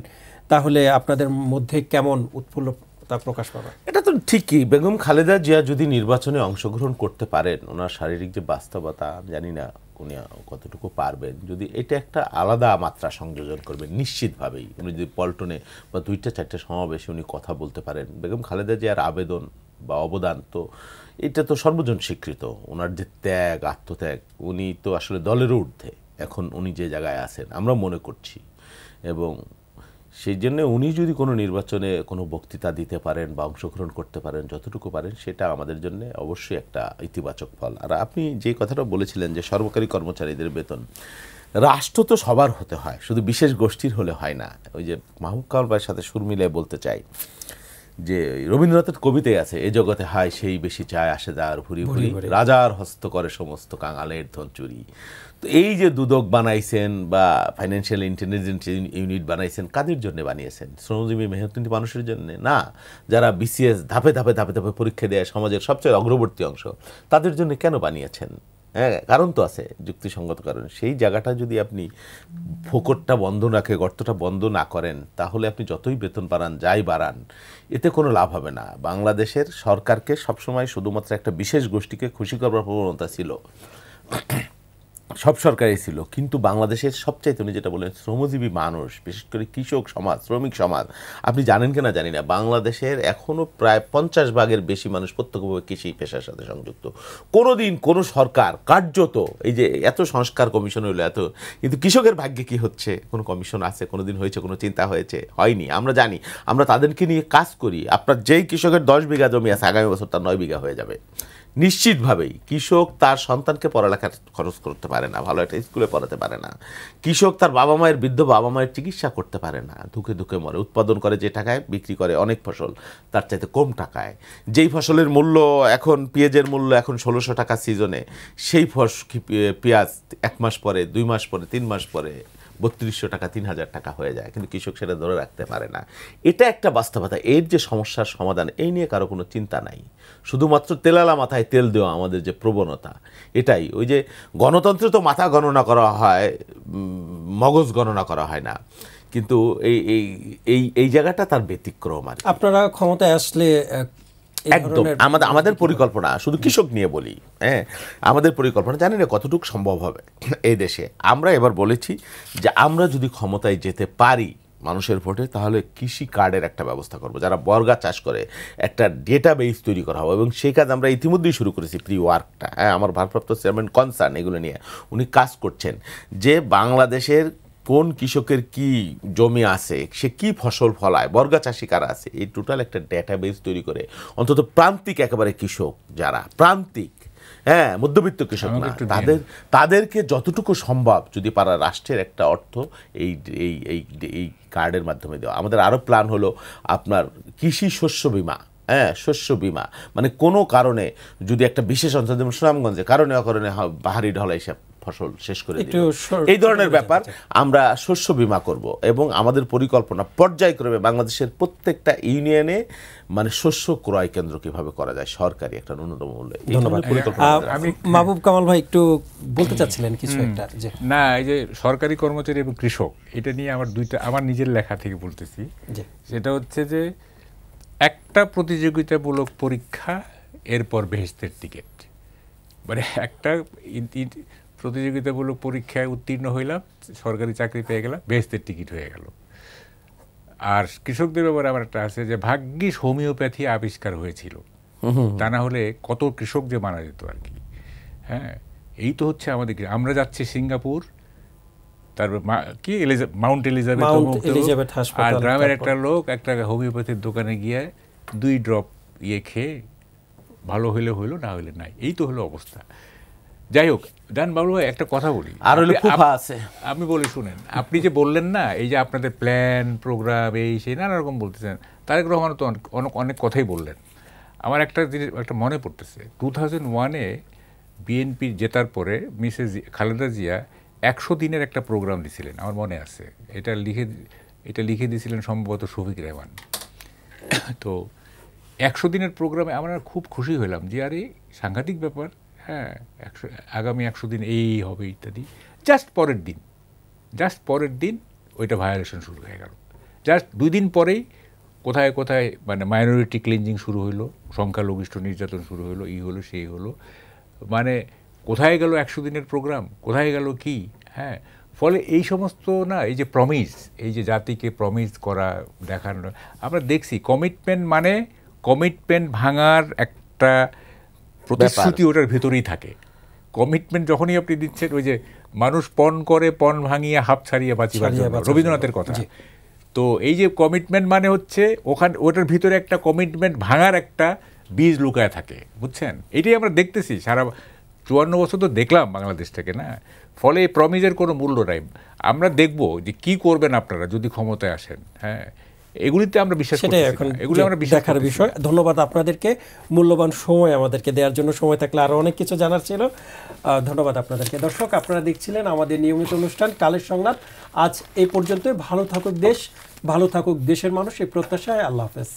তাহলে আপনাদের মধ্যে কেমন উৎফুল্লতা প্রকাশ পাবে? এটা তো ঠিকই, বেগম খালেদা জিয়া যদি নির্বাচনে অংশগ্রহণ করতে পারেন, ওনার শারীরিক যে বাস্তবতা আমি জানি না উনি কতটুকু পারবেন, যদি এটা একটা আলাদা মাত্রা সংযোজন করবেন নিশ্চিতভাবেই, উনি যদি পল্টনে বা 2-4টা সমাবেশে উনি কথা বলতে পারেন, বেগম খালেদা জিয়ার আবেদন বা অবদান তো এটা তো সর্বজন স্বীকৃত। ওনার যে ত্যাগ, আত্মত্যাগ, উনি তো আসলে দলেরও ঊর্ধ্বে এখন উনি যে জায়গায় আছেন আমরা মনে করছি, এবং সেই জন্য উনি যদি কোনো নির্বাচনে কোনো বক্তৃতা দিতে পারেন বা অংশগ্রহণ করতে পারেন, যতটুকু পারেন, সেটা আমাদের জন্য অবশ্যই একটা ইতিবাচক ফল। আর আপনি যে কথাটা বলেছিলেন যে সরকারি কর্মচারীদের বেতন, রাষ্ট্র তো সবার হতে হয়, শুধু বিশেষ গোষ্ঠীর হলে হয় না। ওই যে মাহবুব কামাল ভাইয়ের সাথে সুর মিলিয়ে বলতে চাই যে রবীন্দ্রনাথের কবিতায় আছে, এ জগতে হায় সেই বেশি চায় আসে যার ভুরি ভুরি, রাজার হস্ত করে সমস্ত কাঙালের ধন চুরি। তো এই যে দুদক বানাইছেন বা ফাইন্যান্সিয়াল ইন্টেলিজেন্স ইউনিট বানাইছেন, কাদের জন্য বানিয়েছেন? শ্রমজীবী মেহনতি মানুষের জন্য না, যারা বিসিএস ধাপে ধাপে ধাপে ধাপে পরীক্ষা দেয়, সমাজের সবচেয়ে অগ্রবর্তী অংশ, তাদের জন্য কেন বানিয়েছেন? হ্যাঁ, কারণ তো আছে, যুক্তিসঙ্গত কারণ। সেই জায়গাটা যদি আপনি ফোকটটা বন্ধ রাখে, গর্তটা বন্ধ না করেন, তাহলে আপনি যতই বেতন বাড়ান, যাই বাড়ান, এতে কোনো লাভ হবে না। বাংলাদেশের সরকারকে সবসময় শুধুমাত্র একটা বিশেষ গোষ্ঠীকে খুশি করবার প্রবণতা ছিল, সব সরকারই ছিল, কিন্তু বাংলাদেশের সবচাইতে উনি যেটা বলেন শ্রমজীবী মানুষ, বিশেষ করে কৃষক সমাজ, শ্রমিক সমাজ, আপনি জানেন কিনা জানি না, বাংলাদেশের এখনও প্রায় 50% বেশি মানুষ প্রত্যক্ষভাবে কৃষি পেশার সাথে সংযুক্ত। কোনোদিন কোনো সরকার কার্যত এই যে এত সংস্কার কমিশন হইলো এত, কিন্তু কৃষকের ভাগ্যে কি হচ্ছে? কোনো কমিশন আছে? কোনোদিন হয়েছে? কোনো চিন্তা হয়েছে? হয়নি। আমরা জানি, আমরা তাদেরকে নিয়ে কাজ করি। আপনার যেই কৃষকের 10 বিঘা জমি আছে, আগামী বছর তার 9 বিঘা হয়ে যাবে নিশ্চিতভাবেই। কৃষক তার সন্তানকে পড়ালেখার খরচ করতে পারে না, ভালো একটা স্কুলে পড়াতে পারে না। কৃষক তার বাবা মায়ের, বৃদ্ধ বাবা মায়ের চিকিৎসা করতে পারে না, ধুকে ধুকে মরে। উৎপাদন করে যে টাকায়, বিক্রি করে অনেক ফসল তার চাইতে কম টাকায়। যেই ফসলের মূল্য এখন, পেঁয়াজের মূল্য এখন 1600 টাকা সিজনে, সেই পেঁয়াজ 1 মাস পরে, 2 মাস পরে, 3 মাস পরে 3200 টাকা, 3000 টাকা হয়ে যায়, কিন্তু কৃষক সেটা ধরে রাখতে পারে না। এটা একটা বাস্তবতা। এর যে সমস্যার সমাধান, এই নিয়ে কারো কোনো চিন্তা নাই। শুধুমাত্র তেলালা মাথায় তেল দেওয়া আমাদের যে প্রবণতা, এটাই। ওই যে গণতন্ত্রে তো মাথা গণনা করা হয়, মগজ গণনা করা হয় না, কিন্তু এই জায়গাটা তার ব্যতিক্রম। আর আপনারা ক্ষমতায় আসলে একদম আমাদের পরিকল্পনা, শুধু কৃষক নিয়ে বলি, হ্যাঁ, আমাদের পরিকল্পনা জানি না কতটুকু সম্ভব হবে এই দেশে। আমরা এবার বলেছি যে আমরা যদি ক্ষমতায় যেতে পারি মানুষের ভোটে, তাহলে কৃষি কার্ডের একটা ব্যবস্থা করব, যারা বর্গা চাষ করে একটা ডেটাবেস তৈরি করা হবে, এবং সেই কাজ আমরা ইতিমধ্যেই শুরু করেছি, প্রি ওয়ার্কটা। হ্যাঁ, আমার ভারপ্রাপ্ত চেয়ারম্যান কনসার্ন এগুলো নিয়ে উনি কাজ করছেন, যে বাংলাদেশের কোন কৃষকের কি জমি আছে, সে কি ফসল ফলায়, বর্গা চাষি কারা আছে, এই টোটাল একটা ডেটাবেস তৈরি করে অন্তত প্রান্তিক একেবারে কৃষক, যারা প্রান্তিক, হ্যাঁ, মধ্যবিত্ত কৃষক না, তাদেরকে যতটুকু সম্ভব যদি পারা রাষ্ট্রের একটা অর্থ এই এই এই কার্ডের মাধ্যমে দেওয়া। আমাদের আরও প্ল্যান হলো আপনার কৃষি শস্য বিমা। হ্যাঁ, শস্য বিমা মানে কোনো কারণে যদি একটা বিশেষ অঞ্চল, যেমন সুনামগঞ্জে কারণে অকারণে পাহাড়ি ঢলাই সব ফসল শেষ করে দিল, এই ধরনের ব্যাপার, আমরা শস্য বিমা করব। এবং আমাদের পরিকল্পনা পর্যায়ক্রমে বাংলাদেশের প্রত্যেকটা ইউনিয়নে মানে শস্য ক্রয় কেন্দ্র কিভাবে করা যায়, সরকারি একটা ন্যূনতম মূল্যে। আমি মাহবুব কামাল ভাই একটু বলতে চাচ্ছিলেন কিছু একটা? না, এই যে সরকারি কর্মচারী এবং কৃষক, এটা নিয়ে আমার নিজের লেখা থেকে বলতেছি। সেটা হচ্ছে যে একটা প্রতিযোগিতামূলক পরীক্ষা, এরপর বেহেশতের টিকিট। মানে একটা প্রতিযোগিতামূলক পরীক্ষায় উত্তীর্ণ হইলাম, সরকারি চাকরি পেয়ে গেলাম, বেহেশতের টিকিট হয়ে গেল। আর কৃষকদের ব্যাপারে আমার একটা আছে যে ভাগ্যিস হোমিওপ্যাথি আবিষ্কার হয়েছিল, তা না হলে কত কৃষক যে মারা যেত আর কি। হ্যাঁ, এই তো হচ্ছে আমাদের। আমরা যাচ্ছি সিঙ্গাপুর, তারপর কি মাউন্ট এলিজাবেথ, আর গ্রামের একটা লোক একটা হোমিওপ্যাথির দোকানে গিয়ে 2 ড্রপ খেয়ে ভালো হইলে হইলো, না হইলে নাই। এই তো হলো অবস্থা। যাই হোক, ডান বাবু ভাই, একটা কথা বলি, আপনি বলে শুনেন। আপনি যে বললেন না, এই যে আপনাদের প্ল্যান প্রোগ্রাম এই সেই নানা রকম বলতেছেন, তারেক রহমান তো অনেক কথাই বললেন। আমার একটা জিনিস একটা মনে পড়তেছে, 2001-এ বিএনপি জেতার পরে মিসেস খালেদা জিয়া 100 দিনের একটা প্রোগ্রাম দিছিলেন, আমার মনে আছে। এটা লিখে দিয়েছিলেন সম্ভবত শফিক রেহমান। তো 100 দিনের প্রোগ্রামে আমরা খুব খুশি হলাম যে আরে সাংঘাতিক ব্যাপার, হ্যাঁ, আগামী 100 দিন এই হবে ইত্যাদি। জাস্ট পরের দিন ওইটা ভায়োলেশন শুরু হয়ে গেল। জাস্ট 2 দিন পরেই কোথায় কোথায় মানে মাইনরিটি ক্লিনজিং শুরু হইলো, সংখ্যালঘিষ্ঠ নির্যাতন শুরু হইলো, হলো সেই হলো, মানে কোথায় গেল 100 দিনের প্রোগ্রাম, কোথায় গেল কি, হ্যাঁ। ফলে এই সমস্ত না, এই যে প্রমিস, এই যে জাতিকে প্রমিস করা দেখানো, আমরা দেখছি কমিটমেন্ট ভাঙার একটা প্রতিশ্রুতি ওটার ভিতরেই থাকে। কমিটমেন্ট যখনই আপনি দিচ্ছেন, ওই যে মানুষ পণ করে পণ ভাঙিয়া হাঁপ ছাড়িয়ে বাঁচিবার জন্য, রবীন্দ্রনাথের কথা। তো এই যে কমিটমেন্ট মানে হচ্ছে ওটার ভিতরে একটা কমিটমেন্ট ভাঙার একটা বীজ লুকায় থাকে, বুঝছেন? এটাই আমরা দেখতেছি সারা 54 বছর তো দেখলাম বাংলাদেশ থেকে, না? ফলে এই প্রমিসের কোনো মূল্য নাই। আমরা দেখব যে কি করবেন আপনারা যদি ক্ষমতায় আসেন, হ্যাঁ, এগুলিতে আমরা বিশ্বাস করি, এগুলো আমরা দেখার বিষয়। ধন্যবাদ আপনাদেরকে, মূল্যবান সময় আমাদেরকে দেওয়ার জন্য। সময় থাকলে আরও অনেক কিছু জানার ছিল। ধন্যবাদ আপনাদেরকে। দর্শক, আপনারা দেখছিলেন আমাদের নিয়মিত অনুষ্ঠান কালের সংলাপ। আজ এই পর্যন্তই। ভালো থাকুক দেশ, ভালো থাকুক দেশের মানুষ, এই প্রত্যাশায় আল্লাহ হাফেজ।